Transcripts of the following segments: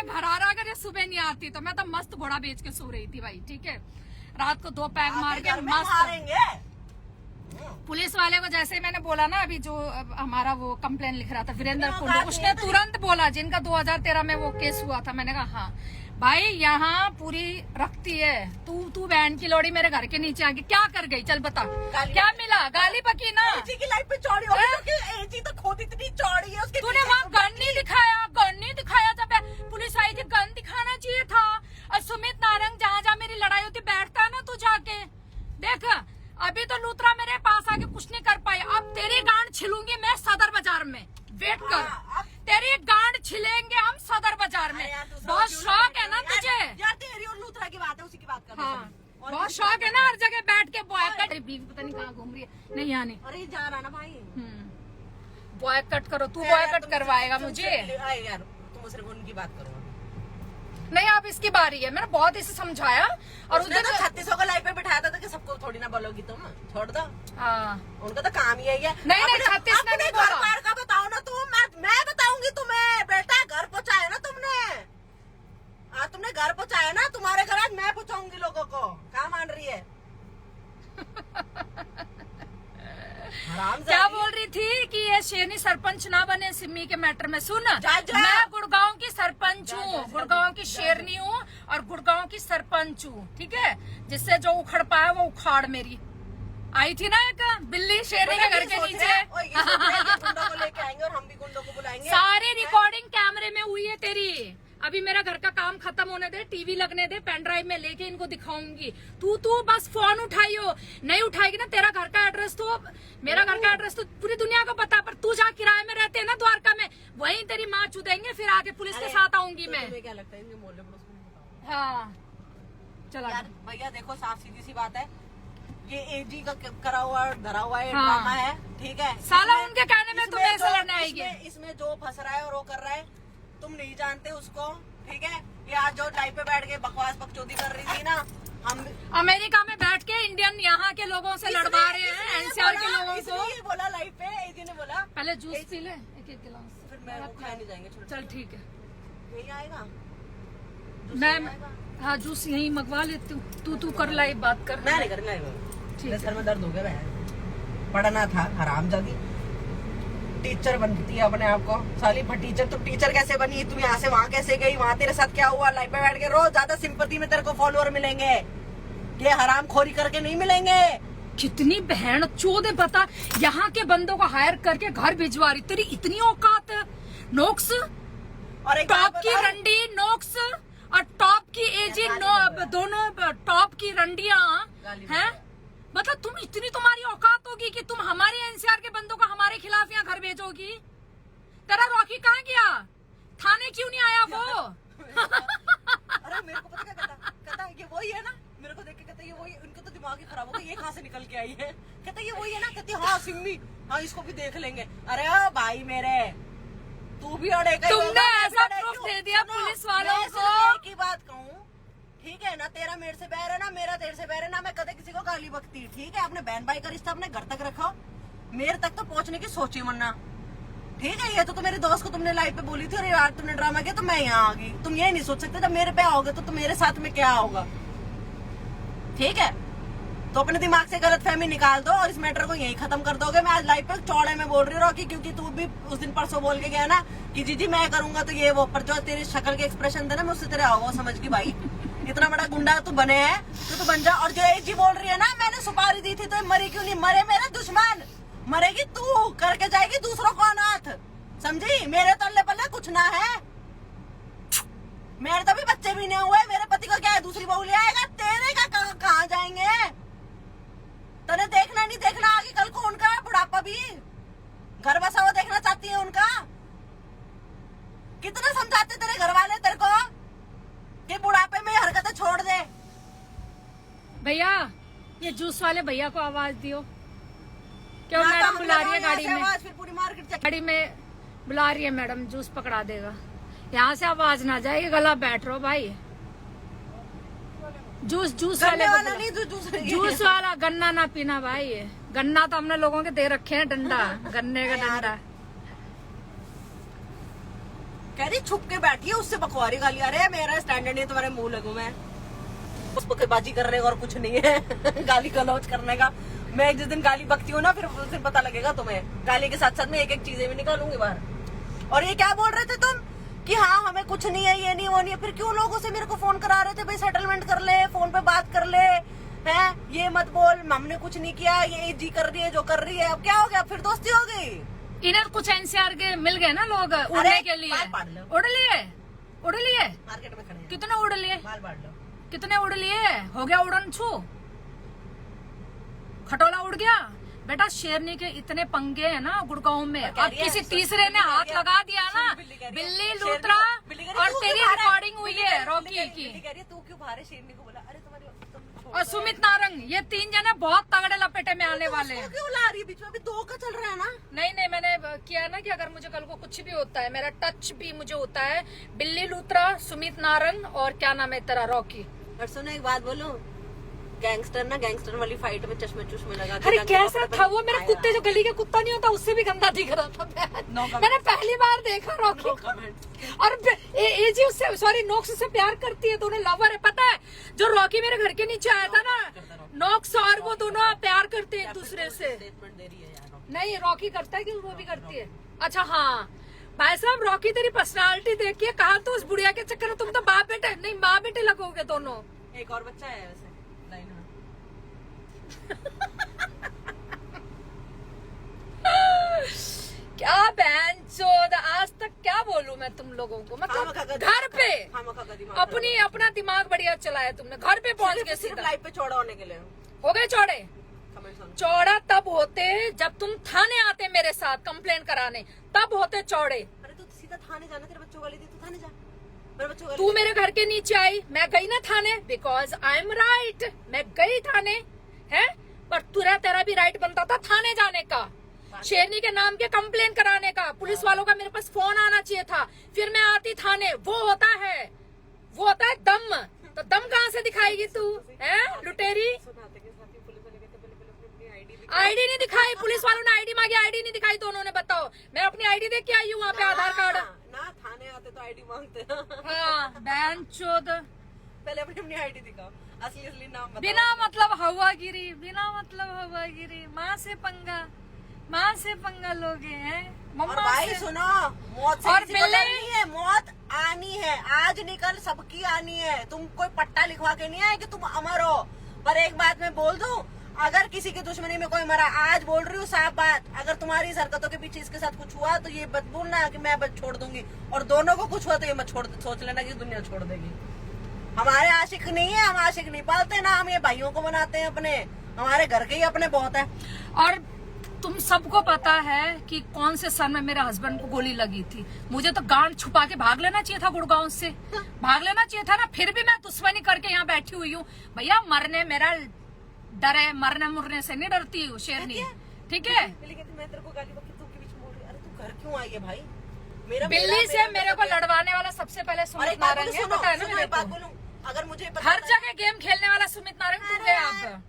घर आ रहा अगर ये सुबह नहीं आती तो मैं तो मस्त घोड़ा बेच के सो रही थी भाई। ठीक है, रात को 2 पैग मार के मस्त। पुलिस वाले को जैसे मैंने बोला ना, अभी जो हमारा वो कंप्लेन लिख रहा था वीरेंद्र कुंडू, उसने तुरंत बोला जिनका 2013 में वो केस हुआ था। मैंने कहा हाँ भाई, यहाँ पूरी रखती है। तू बहन की लोड़ी मेरे घर के नीचे आके क्या कर गई? चल बता, क्या मिला? गाली बकी ना। एजी की लाइफ पे चौड़ी हो गई, एजी तो खुद इतनी चौड़ी है उसकी। तूने वहाँ गन नहीं दिखाया, गन नहीं दिखाया। जब पुलिस आई थी गन दिखाना चाहिए था। और सुमित नारंग जहाँ मेरी लड़ाई होती बैठता है ना, तू जाके देख। अभी तो लूतरा मेरे पास आके कुछ नहीं कर पाई। अब तेरी गांड छिलूंगी मैं सदर बाजार में, वेट कर। तेरी गांड छिलेंगे हम सदर बाजार में। बहुत शौक है ना तुझे यार, तेरी और लूथरा की बात है, उसी की बात कर। हाँ, बहुत शौक है ना हर जगह बैठ के बॉयकट। बीवी पता नहीं कहाँ घूम रही है, नहीं आने। अरे जा रहा ना भाई, बॉयकट करो। तू बॉयकट करवाएगा मुझे यार? तुम सिर्फ उनकी बात करो। नहीं, अब इसकी बारी है। मैंने बहुत इसे समझाया और उसने तो 3600 को लाइफ पे बिठाया था कि सबको थोड़ी ना बोलोगी तुम, छोड़ दो। हाँ, उनका तो काम ही यही है। नहीं 36 ने नहीं बोला। घर का बताओ ना तुम, मैं बताऊंगी तुम्हें। बेटा घर पहुँचाया ना तुमने, तुमने घर पहुँचाया ना, तुम्हारे घर आज मैं पहुँचाऊंगी लोगों को। क्या मान रही है? क्या बोल रही थी कि ये शेरनी सरपंच ना बने सिम्मी के मैटर में? सुन, मैं गुड़गांव की सरपंच हूँ, गुड़गांव की शेरनी हूँ और गुड़गांव की सरपंच हूँ। ठीक है, जिससे जो उखड़ पाया वो उखाड़ मेरी आई थी ना, एक बिल्ली शेरनी के घर के नीचे। गुंडों को लेके आएंगे और हम भी गुंडों को बुलाएंगे। सारी रिकॉर्डिंग कैमरे में हुई है तेरी। अभी मेरा घर का काम खत्म होने दे, टीवी लगने दे, पेन ड्राइव में लेके इनको दिखाऊंगी। तू बस फोन उठाइयो, नहीं उठाएगी ना। तेरा घर का एड्रेस तो, मेरा घर का एड्रेस तो पूरी दुनिया को पता, पर तू जहाँ किराए में रहते है ना द्वारका में, वहीं तेरी माँ चुदेंगे। फिर आगे पुलिस के साथ आऊंगी मैं। तुम्हें क्या लगता है इनके मोहल्ले पड़ोस को नहीं बताओ? हाँ चला यार भैया देखो, साफ सीधी सी बात है, ये एजी का करा हुआ धरा हुआ हाँ। ड्रामा है। ठीक है, साला उनके कहने में तुम्हें ऐसा लड़ने आएगी। इसमें जो फंस रहा है और वो कर रहा है, तुम नहीं जानते उसको। ठीक है, ये आज जो लाइव पे बैठ के बकवास बकचोदी कर रही थी ना, हम अमेरिका में बैठ के इंडियन यहाँ के लोगों से लड़वा रहे हैं, एनसीआर के लोगों को। ये बोला लाइव पे, एजी ने बोला पहले जूस पी ले एक गिलास, फिर मैं वो खाए नहीं जाएंगे। चल ठीक है, यही आएगा मैं हाँ जूस यही मंगवा लेती हूँ। तू कर लाई बात कर। मैं नहीं करूँगा, सर में दर्द हो गया। पढ़ना था हरामजादी, टीचर बनती है अपने आप को साली टीचर। तुम टीचर कैसे बनी? तुम यहाँ से वहाँ कैसे गई? वहाँ तेरे साथ क्या हुआ? लाइफ में बैठ के रोज ज्यादा सिंपैथी में तेरे को फॉलोअर मिलेंगे, ये हराम खोरी करके नहीं मिलेंगे। कितनी बहन चोद है पता, यहाँ के बंदों को हायर करके घर भिजवा रही। तेरी इतनी औकात है नोक्स, और टॉप की रंडी नोक्स और टॉप की एजी दोनों टॉप की रंडिया हैं। मतलब तुम इतनी, तुम्हारी औकात होगी कि तुम हमारे एनसीआर के बंदों को हमारे खिलाफ यहाँ घर भेजोगी? तेरा रॉकी कहाँ गया? थाने क्यों नहीं आया वो? अरे मेरे को पता क्या कहता ये वही है ना। मेरे को देख के कहता ये वही, उनका तो दिमाग ही खराब हो गया, ये कहाँ से निकल के आई है? कहता ये वही है ना। कहती हाँ सिम्मी, हाँ इसको भी देख लेंगे। अरे भाई मेरे, तू भी अड़े गई। तुमने ऐसा प्रूफ दे दिया पुलिस वालों को। एक ही बात कहूँ, ठीक है ना, तेरा मेरे से बैर है ना, मेरा तेरे से बैर है ना। मैं कदे किसी को गाली बकती, ठीक है? अपने बहन भाई का रिश्ता अपने घर तक रखो, मेरे तक तो पहुंचने की सोची मरना। ठीक है, ये तो मेरे दोस्त को तुमने लाइव पे बोली थी और यार तुमने ड्रामा किया तो मैं यहाँ आ गई। तुम ये नहीं सोच सकते जब मेरे पे आओगे तो मेरे साथ में क्या होगा? ठीक है, तो अपने दिमाग से गलतफहमी निकाल दो और इस मैटर को यही खत्म कर दोगे। मैं आज लाइव पे चौड़े में बोल रही हूँ रॉकी, क्योंकि तू भी उस दिन परसों बोल के गया ना कि जीजी मैं करूंगा तो ये वो, पर जो तेरी शक्ल के एक्सप्रेशन थे ना, मैं उससे तेरे आओ समझ की भाई। इतना बड़ा गुंडा तू बने है तो तू बन जा। और जो एजी बोल रही है ना, मैंने सुपारी दी थी तो मरी क्यों नहीं? मरे मेरे दुश्मन, मरेगी तू, करके जाएगी दूसरों को अनाथ, समझी? मेरे तल्ले पल्ले कुछ ना है, मेरे तो भी बच्चे भी नहीं हुए। मेरे पति को क्या है, दूसरी बहू ले आएगा? तेरे का कहाँ जाएंगे? तने देखना नहीं देखना आगे कल को उनका बुढ़ापा भी घर बसा हुआ देखना चाहती है उनका? कितना समझाते तेरे घर वाले तेरे को कि बुढ़ापे में हरकतें छोड़ दे। भैया ये जूस वाले भैया को आवाज दियो। क्यों मैडम बुला रही है गाड़ी में? फिर पूरी मार्केट गाड़ी में बुला रही है मैडम, जूस पकड़ा देगा। यहाँ से आवाज ना जाएगी, गला बैठ रहो भाई। जूस वाले वाला नहीं, जूस वाला गन्ना ना पीना भाई। गन्ना तो हमने लोगों के दे रखे हैं, डंडा, गन्ने का डंडा। कह रही छुप के बैठी है, उससे बकवारी गाली। अरे मेरा स्टैंडर्ड नहीं तुम्हारे मुंह लगू मैं, उस बकवासबाजी करने का और कुछ नहीं है। गाली गलौज करने का। मैं जिस दिन गाली बकती हूँ ना, फिर उस दिन पता लगेगा तुम्हें। गाली के साथ साथ में एक एक चीजें भी निकालूंगी बाहर। और ये क्या बोल रहे थे तुम कि हाँ हमें कुछ नहीं है, ये नहीं वो नहीं है, फिर क्यों लोगों से मेरे को फोन करा रहे थे, भाई सेटलमेंट कर ले, फोन पे बात कर ले, हैं ये मत बोल हमने कुछ नहीं किया, ये जी कर रही है जो कर रही है। अब क्या हो गया, फिर दोस्ती हो गई। इन्हें कुछ एनसीआर के मिल गए ना लोग उड़ने के लिए। उड़ लिए मार्केट में खड़े हैं। कितने उड़ लिए, बाल बांट लो। कितने उड़ लिए, हो गया उड़न छू, खटोला उड़ गया। बेटा शेरनी के इतने पंगे हैं ना गुड़गांव में, अब किसी तीसरे ने हाथ लगा दिया ना, बिल्ली लूतरा, और तेरी रिकॉर्डिंग हुई है रॉकी की। तू क्यों भारे शेरनी को बोला? अरे तुम्हारी और सुमित नारंग, ये 3 जने बहुत तगड़े लपेटे में आने वाले हैं। क्यों ला रही है बीच में? अभी 2 का चल रहा है ना। नहीं मैंने किया ना कि अगर मुझे कल को कुछ भी होता है, मेरा टच भी मुझे होता है, बिल्ली लूतरा, सुमित नारंग और क्या नाम है तेरा, रॉकी। और सुनो एक बात बोलूं, गैंगस्टर ना गैंगस्टर वाली फाइट में चश्मे चुश्मे लगा के, अरे कैसा था वो, मेरा कुत्ते जो गली के कुत्ता नहीं होता उससे भी गंदा दिख रहा था। मैंने पहली बार देखा रॉकी और एजी उससे, सॉरी नोक्स से प्यार करती है, दोनों लवर है। पता है जो रॉकी मेरे घर के नीचे आया था ना, नोक्स और वो दोनों प्यार करते हैं एक दूसरे से। नहीं रॉकी करता है कि वो भी करती है? अच्छा हाँ भाई साहब, रॉकी तेरी पर्सनालिटी देखिए, कहा तो उस बुढ़िया के चक्कर में तुम तो बाप बेटे नहीं माँ बेटे लगोगे दोनों। एक और बच्चा है वैसे लाइन में। क्या बहनचोद, आज तक क्या बोलूं मैं तुम लोगों को, मतलब घर पे अपना दिमाग बढ़िया चलाया तुमने, घर पे पहुंच गए सीधा लाइफ पे चौड़ा होने के लिए। हो गए चौड़े? चौड़ा तब होते जब तुम थाने आते मेरे साथ कंप्लेंट कराने, तब होते चौड़े। अरे तू सीधा थाने जाना, तेरे बच्चों वाली थी, तू थाने जा। मेरे बच्चों वाली तू मेरे घर के नीचे आई, मैं गई ना थाने, बिकॉज आई एम राइट, मैं गई थाने है, पर तेरा भी राइट बनता था थाने जाने का, शेरनी के नाम के कंप्लेन कराने का। पुलिस वालों का मेरे पास फोन आना चाहिए था, फिर मैं आती थाने। वो होता है दम। तो दम कहाँ से दिखाएगी तू, है लुटेरी? आईडी नहीं दिखाई, पुलिस वालों ने आईडी मांगी, आईडी नहीं दिखाई दोनों ने। बताओ, मैं अपनी आईडी देख के आई हूँ वहाँ पे, आधार कार्ड ना, थाने आते तो आईडी मांगते। हाँ बहनचोद, पहले अपनी आईडी दिखाओ, असली नाम बताओ। बिना मतलब हवागिरी, माँ से पंगा लोगे हैं। और भाई सुनो, मौत से किसी को डरनी है, मौत आनी है, आज निकल सबकी आनी है। तुम कोई पट्टा लिखवा के नहीं आए कि तुम अमर हो। पर एक बात मैं बोल दूं, अगर किसी की दुश्मनी में कोई मरा, आज बोल रही हूँ साफ बात, अगर तुम्हारी इस हरकतों के पीछे इसके साथ कुछ हुआ तो ये मत बोलना कि मैं बस छोड़ दूंगी, और दोनों को कुछ हुआ तो ये मत सोच लेना कि दुनिया छोड़ देगी। हमारे आशिक नहीं है, हम आशिक नहीं पालते ना, हम ये भाइयों को बनाते हैं अपने, हमारे घर के ही अपने बहुत है। और तुम सबको पता है कि कौन से सन में मेरे हस्बैंड को गोली लगी थी। मुझे तो गांड छुपा के भाग लेना चाहिए था, गुड़गांव से भाग लेना चाहिए था ना, फिर भी मैं दुश्मनी करके यहाँ बैठी हुई हूँ। भैया मरने मेरा डर है, मरने मुरने से नहीं डरती हूँ शेरनी, ठीक है? मैं तेरे को गाली बकी, तू के बीच बोल रही, अरे तू घर क्यों आई है भाई? मेरा बिल्ली से मेरे को लड़वाने वाला सबसे पहले सुमित नारंग है, पता है ना मेरे को। अगर मुझे हर जगह गेम खेलने वाला सुमित नारंग तुम है आप,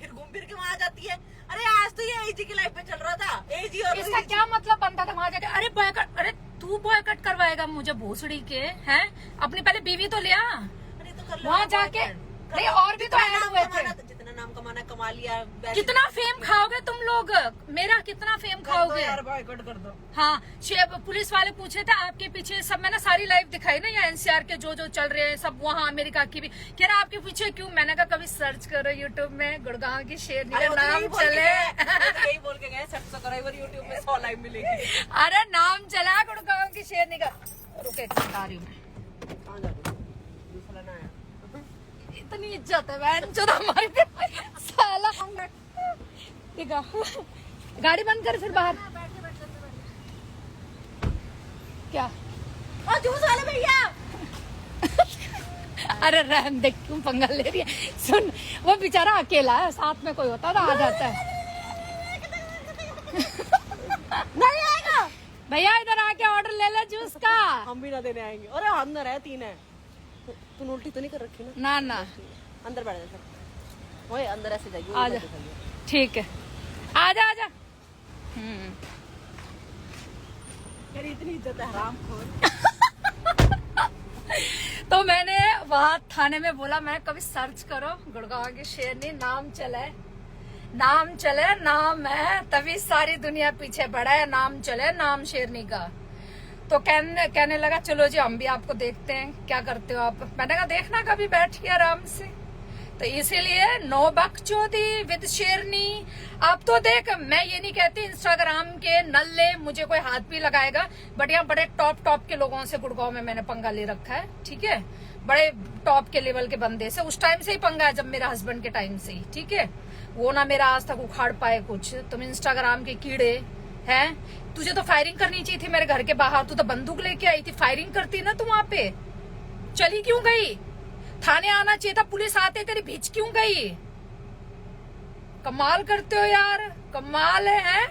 फिर घूम फिर के वहाँ जाती है। अरे आज तो ये एजी की लाइफ पे चल रहा था, एजी और इसका क्या मतलब बनता था वहाँ जाके? अरे बॉयकट, अरे तू बॉयकट करवाएगा मुझे भोसड़ी के, हैं? अपनी पहले बीवी तो लिया, अरे तो कर वहाँ जाके। नहीं और भी तो ऐड हुए थे, जितना नाम कमाना कमा लिया। कितना फेम खाओगे तुम लोग, मेरा कितना फेम खाओगे यार, बॉयकॉट कर दो। हाँ पुलिस वाले पूछे थे आपके पीछे सब, मैंने सारी लाइव दिखाई ना, या एनसीआर के जो चल रहे हैं सब, वहाँ अमेरिका की भी। कह रहा आपके पीछे क्यों? मैंने कहा कभी सर्च करो यूट्यूब में, गुड़गांव की शेरनी का नाम चले। यही बोल के गए, सर्च करो यूट्यूब में 100 लाइव मिलेगी। अरे नाम चला गुड़गांव की शेरनी का। रुके बता रही हूँ, इतनी इज्जत है बहन चोद हमारी साला। ठीक है, गाड़ी बंद कर फिर बाहर। क्या जूस वाले भैया? अरे रहम देख, क्यों पंगा ले रही है? सुन, वो बेचारा अकेला है, साथ में कोई होता तो आ जाता है। नहीं आएगा भैया, इधर आके ऑर्डर ले ले जूस का। हम भी ना देने आएंगे। अरे अंदर है, 3 है। तूने उल्टी तो नहीं कर रखी ना? ना अंदर बैठ जा, ओए अंदर ऐसे जाइए, आजा। ठीक है, आजा। तेरी इतनी इज्जत है हरामखोर। तो मैंने वहाँ थाने में बोला, मैं कभी सर्च करो गुड़गांव की शेरनी, नाम चले नाम है, तभी सारी दुनिया पीछे बढ़ा है, नाम चले नाम शेरनी का। तो कहने लगा चलो जी हम भी आपको देखते हैं क्या करते हो आप। मैंने कहा देखना कभी बैठ के आराम से। तो इसीलिए नो बकचोदी विद शेरनी। अब तो देख, मैं ये नहीं कहती इंस्टाग्राम के नल्ले मुझे कोई हाथ भी लगाएगा, बट यहाँ बड़े टॉप के लोगों से गुड़गांव में मैंने पंगा ले रखा है, ठीक है, बड़े टॉप के लेवल के बंदे से। उस टाइम से ही पंगा है जब मेरे हस्बैंड के टाइम से ही, ठीक है, वो ना मेरा आज तक उखाड़ पाए कुछ। तुम इंस्टाग्राम के कीड़े हैं, तुझे तो फायरिंग करनी चाहिए थी मेरे घर के बाहर, तू तो बंदूक लेके आई थी, फायरिंग करती ना तू वहां पे, चली क्यों गई? थाने आना चाहिए था, पुलिस आते तेरी भिज क्यों गई? कमाल करते हो यार, कमाल है।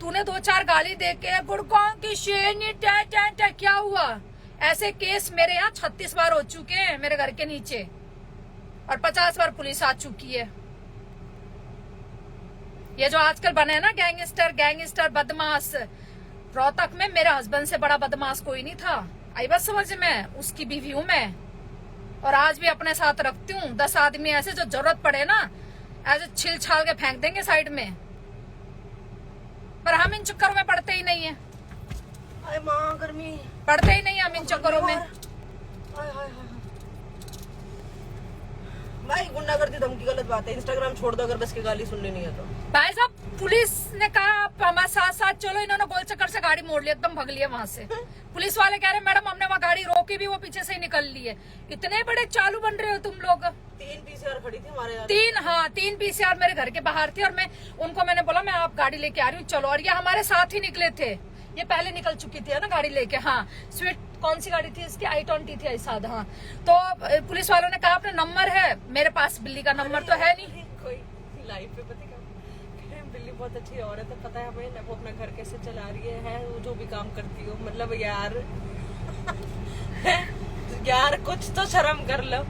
तूने 2-4 गाली दे के गुड़गांव की शेरनी क्या हुआ? ऐसे केस मेरे यहाँ 36 बार हो चुके हैं मेरे घर के नीचे, और 50 बार पुलिस आ चुकी है। ये जो आजकल बने हैं ना गैंगस्टर बदमाश, रोहतक में मेरे हस्बैंड से बड़ा बदमाश कोई नहीं था। आई बात समझ में? उसकी बीवी हूं मैं, और आज भी अपने साथ रखती हूँ। 10 आदमी ऐसे जो जरूरत पड़े ना, ऐसे छिल छाल के फेंक देंगे साइड में, पर हम इन चक्करों में पड़ते ही नहीं है। अरे माँ गर्मी, पड़ते ही नहीं हम इन चक्करों में। भाई गुंडागर्दी धमकी गलत बात है, इंस्टाग्राम छोड़ दो अगर बस की गाली सुननी नहीं है तो। भाई साहब, पुलिस ने कहा आप हमारे साथ चलो, इन्होंने गोल चक्कर से गाड़ी मोड़ ली, एकदम भग लिया वहां से। पुलिस वाले कह रहे मैडम हमने वहाँ गाड़ी रोकी भी, वो पीछे से ही निकल ली है। इतने बड़े चालू बन रहे हो तुम लोग। 3 पीसीआर खड़ी थी हमारे यहाँ। 3 पीसीआर मेरे घर के बाहर थी, और मैंने बोला मैं आप गाड़ी लेके आ रही हूँ चलो, और ये हमारे साथ ही निकले थे। ये पहले निकल चुकी थी ना गाड़ी लेके। हाँ, स्वीट कौन सी गाड़ी थी इसकी? i20 थी शायद। हाँ, तो पुलिस वालों ने कहा अपना नंबर है मेरे पास, बिल्ली का नंबर तो है नहीं। कोई लाइफ पे पता क्या, बिल्ली बहुत अच्छी औरत है, पता है हमें, वो अपना घर कैसे चला रही है वो जो भी काम करती हो, मतलब यार यार कुछ तो शर्म कर लो,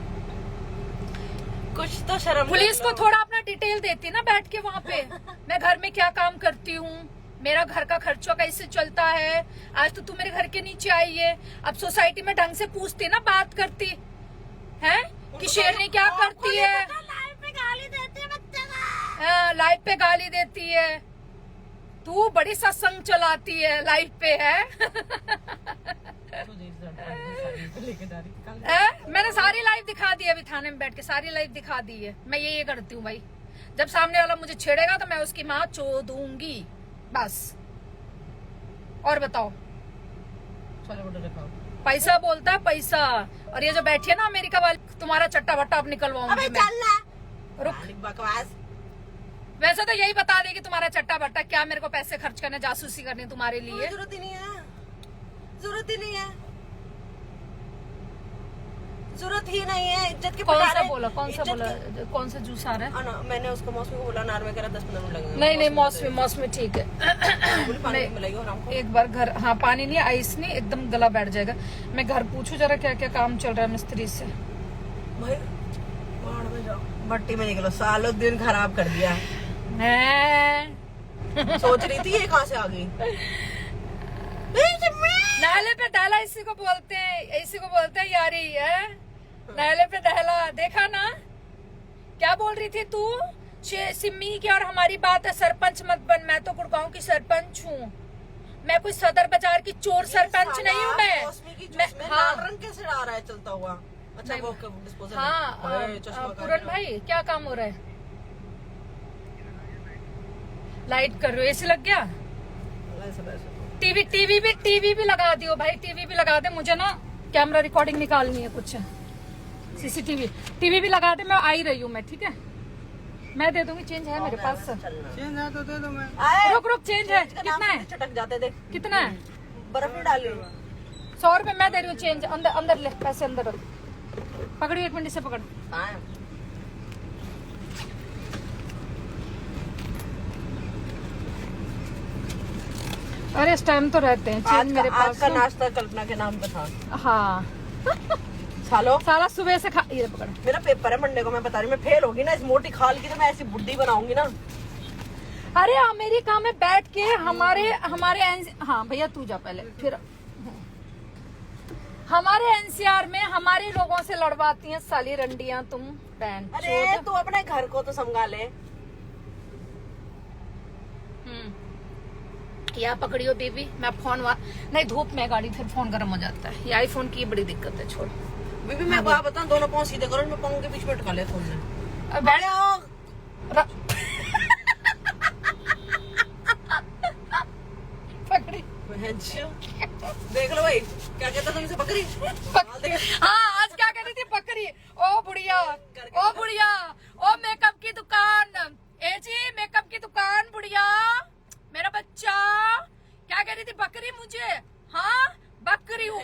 कुछ तो शर्म। पुलिस को थोड़ा अपना डिटेल देती ना बैठ के वहाँ पे, मैं घर में क्या काम करती हूँ, मेरा घर का खर्चा कैसे चलता है। आज तो तू मेरे घर के नीचे आई है, अब सोसाइटी में ढंग से पूछती ना, बात करती है कि शेरनी क्या करती है। लाइव पे गाली देती है बच्चे को। हाँ, लाइव पे गाली देती है। तू बड़ी सत्संग चलाती है लाइव पे, है? मैंने सारी लाइव दिखा दी है, अभी थाने में बैठ के सारी लाइव दिखा दी है। मैं ये करती हूँ भाई, जब सामने वाला मुझे छेड़ेगा तो मैं उसकी माँ चो दूंगी बस। और बताओ, पैसा बोलता है पैसा। और ये जो बैठी है ना अमेरिका वाली, तुम्हारा चट्टा बट्टा अब निकलवाऊंगी मैं। रुक, बकवास। वैसे तो यही बता देगी तुम्हारा चट्टा बट्टा क्या, मेरे को पैसे खर्च करने, जासूसी करनी तुम्हारे लिए। जरूरत ही नहीं है, जरूरत ही नहीं है, जरूरत ही नहीं है। इज्जत के कौन सा बोला कौन सा जूस आ रहा है? मैंने उसको मौसमी को बोला, नार में कह रहा 10-15 मिनट लगेंगे। नहीं मौसमी ठीक है। एक बार घर, हाँ पानी नहीं, आइस नहीं, एकदम गला बैठ जाएगा। मैं घर पूछू जरा क्या क्या काम चल रहा है मिस्त्री से। भाई में जाओ, भट्टी में निकलो, सालों दिन खराब कर दिया। सोच रही थी ये कहाँ से आ गई। नाले पे दहला इसी को बोलते हैं यारी है। नाले पे दहला, देखा ना क्या बोल रही थी तू? सिम्मी की और हमारी बात है, सरपंच मत बन। मैं तो गुड़गांव की सरपंच हूँ, मैं कोई सदर बाजार की चोर सरपंच नहीं हूँ मैं। हाँ, रंग कैसे आ रहा है चलता हुआ? अच्छा वो डिस्पोजल। हाँ पूरन भाई, क्या काम हो रहा है? लाइट कर रहे हो, एसी लग गया? टीवी भी लगा दियो भाई, टीवी भी लगा दे। मुझे ना कैमरा रिकॉर्डिंग निकालनी है कुछ, सीसीटीवी टीवी भी लगा दे। मैं आ ही रही हूँ मैं, ठीक है? मैं दे दूंगी, चेंज है मेरे पास। चेंज है तो दे दो। मैं रुक चेंज है, कितना है? चटक जाते देख। कितना है? बर्फ नहीं डाली। 100 रुपए मैं दे रही हूँ चेंज। अंदर ले, पैसे अंदर रख। पकड़ी, 1 मिनट से पकड़। अरे इस टाइम तो रहते हैं चेंज मेरे पास। आज का नाश्ता कल्पना के नाम पे था। हाँ साला सुबह से खा। ये पकड़, मेरा पेपर है मंडे को, मैं बता रही हूँ, मैं फेल होगी ना इस मोटी खाल की, तो मैं ऐसी बुड्ढी बनाऊंगी ना। अरे अमेरिका में बैठ के हमारे हाँ भैया तू जा पहले, फिर हमारे एनसीआर में हमारे लोगों से लड़वाती हैं साली रंडियां तुम बहन। अरे तू अपने घर को तो संभाले। या पकड़ियो बेबी, मैं फोन नहीं, धूप में गाड़ी फिर फोन गर्म हो जाता है। ये आईफोन की बड़ी दिक्कत है, छोड़ बीबी। मैं बात बताऊं, दोनों पाँव सीधे करो, मैं पाँव के बीच में अटका ले फोन में। पकड़ी देख लो भाई, क्या कहता तुमसे बकरी। हाँ आज क्या कह रही थी बकरी। ओ बुढ़िया, ओ बुढ़िया, ओ मेकअप की दुकान, ए जी मेकअप की दुकान बुढ़िया, मेरा बच्चा क्या कह रही थी बकरी मुझे। हाँ बकरी हूँ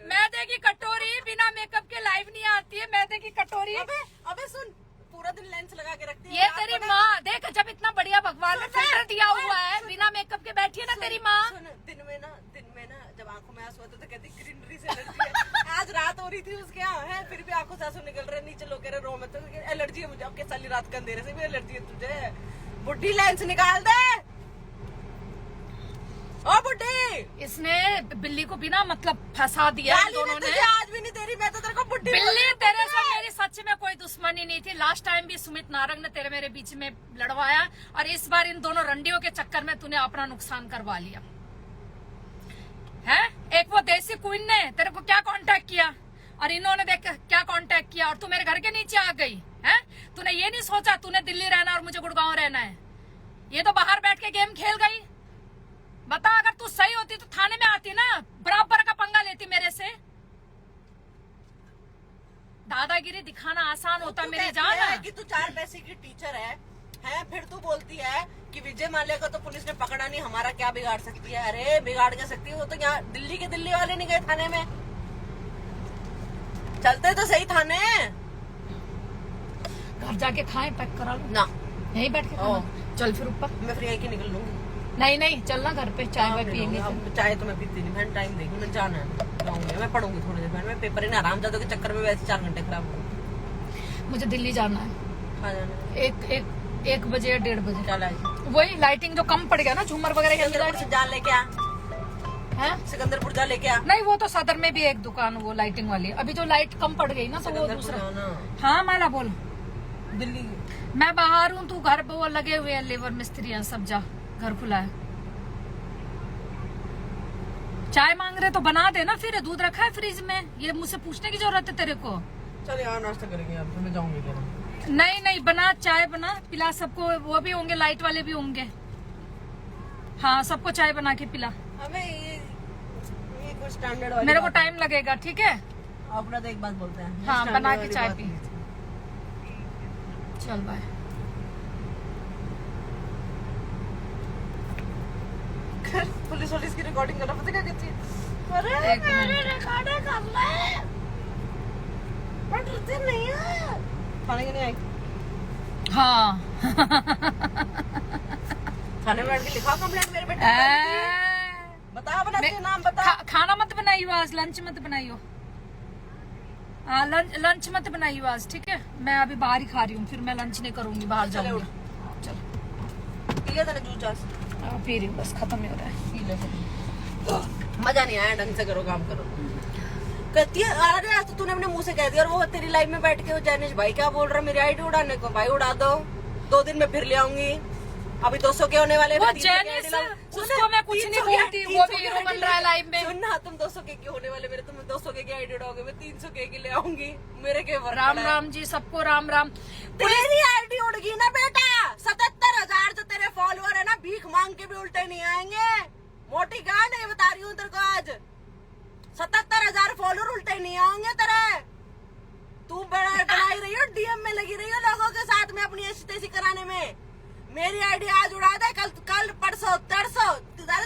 मैदे की कटोरी, बिना मेकअप के लाइव नहीं आती है मैदे की कटोरी। अबे सुन, पूरा दिन लेंस लगा के रखती है। ये तेरी माँ देख, जब इतना बढ़िया भगवान ने फिल्टर दिया हुआ है, बिना मेकअप के बैठी है ना तेरी माँ। दिन में ना जब आंखों में आंसू आते तो कहती ग्रीनरी से एलर्जी है। आज रात हो रही थी उसके यहाँ है, फिर भी आंखों से आंसू निकल रहे, नीचे लोग कह रहे रो मत, तो एलर्जी है मुझे। अब साली रात के अंधेरे से भी एलर्जी है तुझे। बुढ़ी लेंस निकाल दे। ओ बुढ़ी, इसने बिल्ली को बिना मतलब फंसा दिया दोनों ने। आज भी नहीं तेरी, मैं तो तेरे को बुढ़ी। बिल्ली तेरे से मेरी सच में कोई दुश्मनी नहीं थी। लास्ट टाइम भी सुमित नारंग ने तेरे मेरे बीच में लड़वाया, और इस बार इन दोनों रंडियों के चक्कर में तूने अपना नुकसान करवा लिया है। एक वो देसी क्वीन ने तेरे को क्या कांटेक्ट किया, और इन्होंने देख क्या कांटेक्ट किया, और तू मेरे घर के नीचे आ गई है। तूने ये नहीं सोचा तूने दिल्ली रहना और मुझे गुड़गांव रहना है। ये तो बाहर बैठ के गेम खेल गई। बता, अगर तू सही होती तो थाने में आती ना, बराबर का पंगा लेती मेरे से। दादागिरी दिखाना आसान होता मेरी जान। कि तू 4 पैसे की टीचर है, फिर तू बोलती है कि विजय माल्या को तो पुलिस ने पकड़ा नहीं, हमारा क्या बिगाड़ सकती है। अरे बिगाड़ क्या सकती है, वो तो यहाँ दिल्ली के दिल्ली वाले नहीं गए थाने में। चलते तो सही थाने। घर जाके खाएं, पैक करा लो ना, यहीं बैठ के खाना। चल फिर ऊपर, मैं फ्री आके निकल लूंगी। नहीं चलना घर पे, चाय वाय पियेंगे। अब चाय तो मैं पीती नहीं, मैंने टाइम देखी, मैं जाना है, जाऊंगी। मैं पढ़ूंगी थोड़ी देर, मैं पेपर ही ना आराम जादों के चक्कर में वैसे 4 घंटे खराब हो। मुझे दिल्ली जाना है। कहाँ जाना है? 1 बजे या 1:30 बजे। क्या लाई? वही लाइटिंग जो कम पड़ गया ना, झूमर वगैरह के अंदर। जा लेके आ, सिकंदरपुर जा लेके आ। नहीं वो तो सदर में भी एक दुकान वो लाइटिंग वाली, अभी जो लाइट कम पड़ गई ना तो वो दूसरा। हाँ माला बोल। दिल्ली मैं बाहर हूँ, तू घर पे वो लगे हुए हैं लेबर मिस्त्री हैं सब, जा घर खुला है। चाय मांग रहे तो बना दे ना, फिर दूध रखा है फ्रिज में, ये मुझसे पूछने की जरूरत है तेरे को। चल यार नाश्ता करेंगे अब, तो मैं जाऊंगी। नहीं बना, चाय बना, पिला सबको। वो भी होंगे, लाइट वाले भी होंगे। हाँ सबको चाय बना के पिला। हमें ये कुछ स्टैंडर्ड वाली मेरे को टाइम लगेगा, ठीक है। अपना तो एक बात बोलते हैं। हाँ बना के चाय पी। चल बाय। पुलिस की रिकॉर्डिंग करना पता क्या कहती है? अरे मेरी रिकॉर्डिंग कर ले, बट उसे नहीं है। थाने के नहीं आई। हाँ थाने में बैठ के लिखा कंप्लेंट मेरे बेटे की। बता अपना नाम बता। खाना मत बनाइयो आज, लंच मत बनाइयो। लंच मत बनाइयो आज, ठीक है। मैं अभी बाहर ही खा रही हूँ, फिर मैं लंच नहीं करूंगी, बाहर जाऊंगी। चल पी लिया तूने जूस? पी रही हूँ, बस खत्म ही हो रहा है। पी ले। मजा नहीं आया, ढंग से करो, काम करो। कहती है अरे आज तो तूने अपने मुंह से कह दिया, और वो तेरी लाइफ में बैठ के वो जैनिश भाई क्या बोल रहा है मेरी आईडी उड़ाने को। भाई उड़ा दो, 2 दिन में फिर ले आऊंगी। अभी 200 के होने वाले। वो जैनिश उसको मैं कुछ नहीं बोलती, वो भी हीरो बन रहा है लाइफ में। सुन ना, तुम 200 के होने वाले मेरे, तुम 200 के आईडी उड़ाओगे, मैं 300 के ले आऊंगी। मेरे के राम जी, सबको राम। तेरी आईडी उड़गी ना बेटा, 77,000 जो तेरे फॉलोअर है ना, भीख मांग के भी उल्टे नहीं आएंगे। मोटी गांड है, बता रही हूँ तेरे को आज। 77,000 फॉलोअर उल्टे नहीं आएंगे तेरे। तू बनाई रही हो, डीएम में लगी रही हो लोगों के साथ में अपनी ऐसी कराने में। मेरी आईडी आज उड़ा दे, कल परसों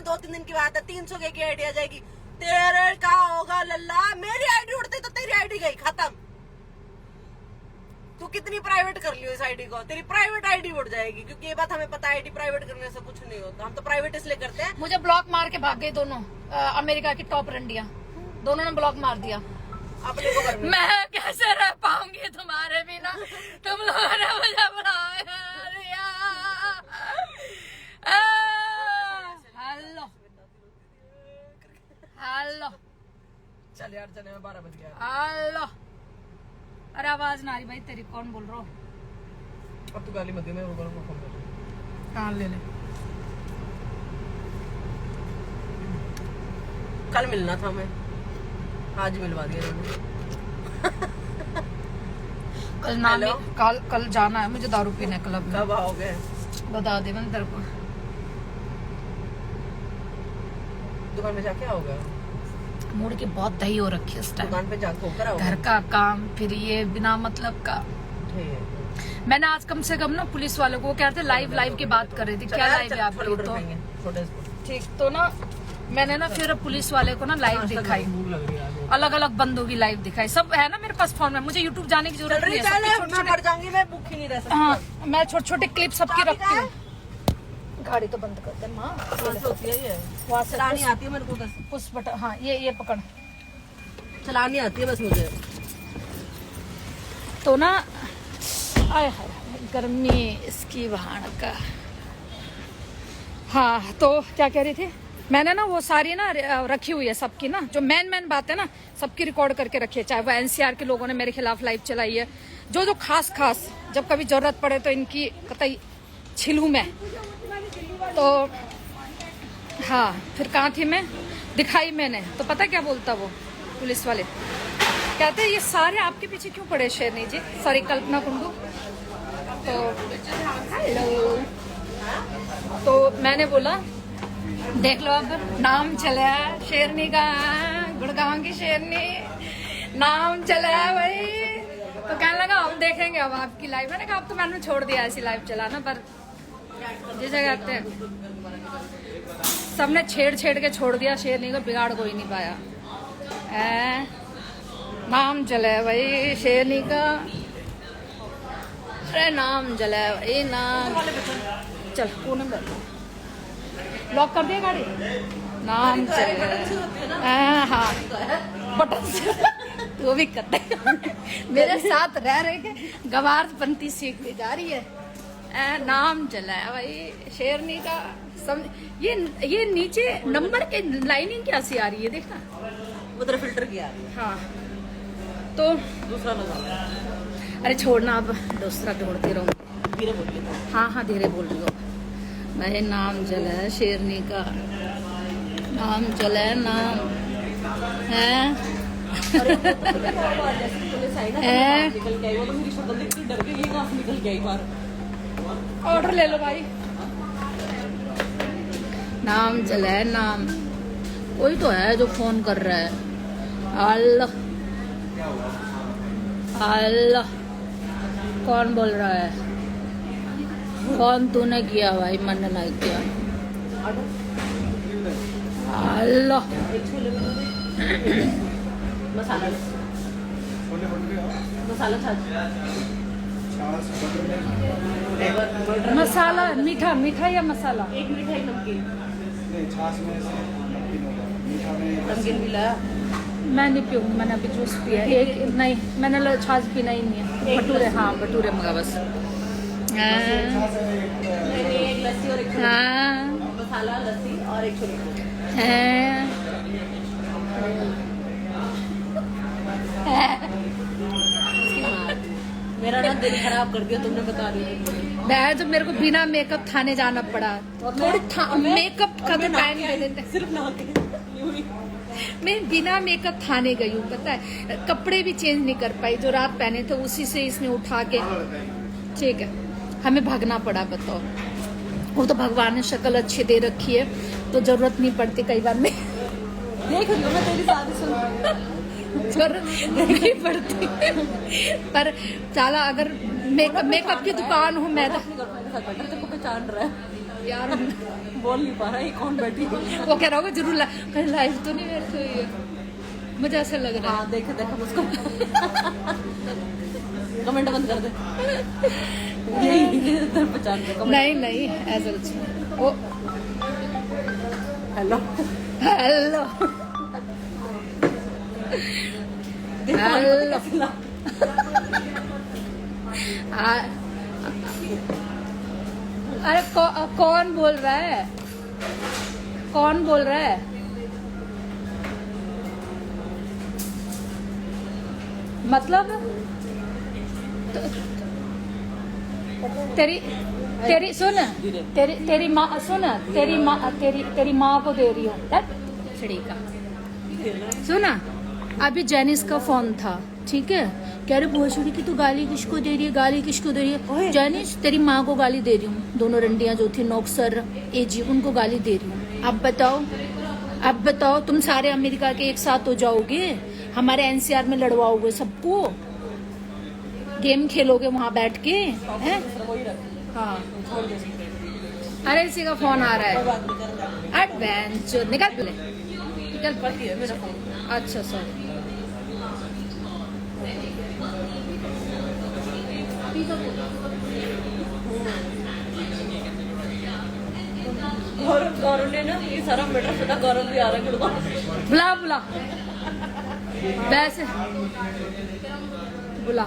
2-3 दिन की बात है, 300 की आईडी आ जाएगी। तेरे का होगा लल्ला। मेरी आईडी उड़ती तो तेरी आईडी गई, खत्म। तू कितनी प्राइवेट कर लियो इस आईडी को, तेरी प्राइवेट आईडी उड़ जाएगी। क्योंकि ये बात हमें पता है, आईडी प्राइवेट करने से कुछ नहीं होता, हम तो प्राइवेट इसलिए करते हैं। मुझे ब्लॉक मार के भाग गई दोनों, अमेरिका की टॉप रंडिया, दोनों ने ब्लॉक मार दिया। अपने को कर। मैं कैसे रह पाऊंगी तुम्हारे बिना, तुम लोगों ने मुझे बनाया। हेलो हेलो चल यार चले, 12 बज गया। हेलो, अरे आवाज ना आ रही भाई तेरी, कौन बोल रहा हो? अब तू गाली मत दे, मैं फोन कर। हाँ ले ले। कल मिलना था मैं, आज मिलवा दिया इन्होंने। कल ना कल जाना है मुझे दारू पीने क्लब में। कब आओगे? बता दे मैं तेरे को। दुकान पे जाके आओगे? मूड की बहुत दही हो रखी है इस टाइम। दुकान पे जाके होकर आओगे? घर का काम, फिर ये बिना मतलब का। ठीक है। मैंने आज कम से कम ना पुलिस वालों को कह रहे थे, लाइव की बात कर रही थी। क्या लाइव है आपकी? तो ठीक, तो ना मैंने ना फिर पुलिस वाले को ना लाइव दिखाई, अलग अलग बंदों की लाइव दिखाई। सब है ना मेरे पास फोन में, मुझे यूट्यूब जाने की जरूरत नहीं है। मैं मर जाऊंगी, मैं भूखी नहीं रह सकती। हाँ, मैं छोटे छोटे क्लिप सबकी रखती हूँ। गाड़ी तो बंद कर दे माँ। वहाँ से चलानी आती है मेरे को, बस पुश बटन। हाँ ये पकड़। चलानी आती है बस मुझे। तो ना आय हाय गर्मी इसकी वहां का। हाँ तो क्या कह रही थी, मैंने ना वो सारी ना रखी हुई है सबकी ना, जो मेन बात है ना सबकी रिकॉर्ड करके रखी है। चाहे वो एनसीआर के लोगों ने मेरे खिलाफ लाइव चलाई है, जो खास जब कभी जरूरत पड़े तो इनकी कतई छिलूं मैं। तो हाँ फिर कहाँ थी मैं, दिखाई मैंने तो पता क्या बोलता वो पुलिस वाले, कहते ये सारे आपके पीछे क्यों पड़े शेरनी जी, सॉरी कल्पना कुंडू। तो हेलो, तो मैंने बोला देख लो अब नाम चला शेरनी का, गुड़गांव की शेरनी नाम चला भाई। तो कहने लगा हम देखेंगे अब आपकी लाइव। मैंने कहा अब तो मैंने छोड़ दिया ऐसी लाइव चलाना, पर जैसे कहते हैं सबने छेड़ के छोड़ दिया, शेरनी को बिगाड़ कोई नहीं पाया। नाम चले भाई शेरनी का, अरे नाम चले भाई नाम। चल कोने में लॉक कर दिया गाड़ी, नाम चले। हाँ बटन से वो भी करते मेरे साथ रह रहे के गवार पंती सीखती जा रही है। नाम चला है भाई शेरनी का। सब ये नीचे नंबर के लाइनिंग कैसी आ रही है देखना, उधर फिल्टर किया। हाँ तो दूसरा लगा। अरे छोड़ना, अब दूसरा जोड़ती रहूँ। धीरे बोलिए। हाँ धीरे बोल रही हो। भाई नाम चला है शेरनी का, नाम चला है नाम है। ऑर्डर ले लो भाई, नाम चला है नाम। कोई तो है जो फोन कर रहा है। अल्लाह अल्लाह, कौन बोल रहा है? कौन तूने किया भाई, मैंने नहीं किया। अल्लाह मसाला मसाला मीठा या मसाला? एक मीठा एक नमकीन। नमकीन भी ला। मैं नहीं पीऊँगी, मैंने अभी जूस पिया। एक नहीं, मैंने छाछ पीना ही नहीं है। भटूरे, हाँ भटूरे मंगा बस। एक लस्सी और एक हाँ मसाला लस्सी और एक छोले। मेरा ना दिल खराब कर दिया तुमने, बता रही हो। जब मेरे को बिना मेकअप थाने जाना पड़ा, थोड़ी मेकअप का तो टाइम दे देते। सिर्फ नहा के मैं बिना मेकअप थाने गई हूँ, पता है कपड़े भी चेंज नहीं कर पाई, जो रात पहने थे उसी से इसने उठा के, ठीक है हमें भागना पड़ा। बताओ, वो तो भगवान ने शक्ल अच्छी दे रखी है तो जरूरत नहीं पड़ती कई बार में। देख रही हूँ मैं तेरी शादी सुन, जरूरत नहीं पड़ती। पर चाला अगर मेकअप की दुकान हो, मैं तो पहचान रहा है यार बोल नहीं पा रहा है कौन बैठी। वो कह रहा होगा जरूर लाइव तो नहीं बैठी हुई है, मुझे ऐसा लग रहा है। हाँ देखा उसको। कमेंट बंद कर दे। पहचान नहीं ऐसा कुछ। ओ हेलो हेलो हेलो अरे कौन बोल रहा है? कौन बोल रहा है? मतलब तेरी सुन, तेरी माँ सुन, तेरी माँ को दे रही हूँ छड़ी का। सुना, अभी जेनिस का फोन था, ठीक है, कह रहे भोसड़ी की तो गाली किसको दे रही है, गाली किसको दे रही है? जेनिस तेरी माँ को गाली दे रही हूँ, दोनों रंडियां जो थी नोक्सर एजी उनको गाली दे रही हूँ। अब बताओ तुम सारे अमेरिका के एक साथ हो जाओगे, हमारे एनसीआर में लड़वाओगे सबको, गेम खेलोगे वहां बैठ के हैं? हाँ, अरे इसी का फोन आ रहा है। एडवेंचर निकल पहले, निकल पड़ती मेरा फोन। अच्छा सॉरी। गौरव ने ना ये सारा मैटर पता, गौरव भी आ रहा है, बुला वैसे बुला।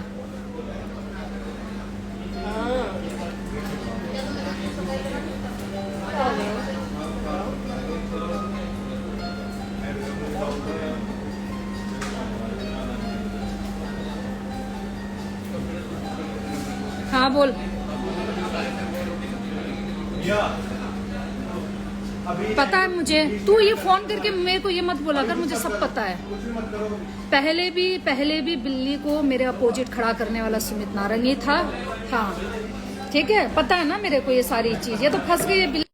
हाँ बोल। पता है मुझे, तू ये फोन करके मेरे को ये मत बोला कर, मुझे सब पता है। पहले भी बिल्ली को मेरे अपोजिट खड़ा करने वाला सुमित नारंगी था। हाँ ठीक है, पता है ना मेरे को ये सारी चीज। ये तो फंस गई है बिल्ली।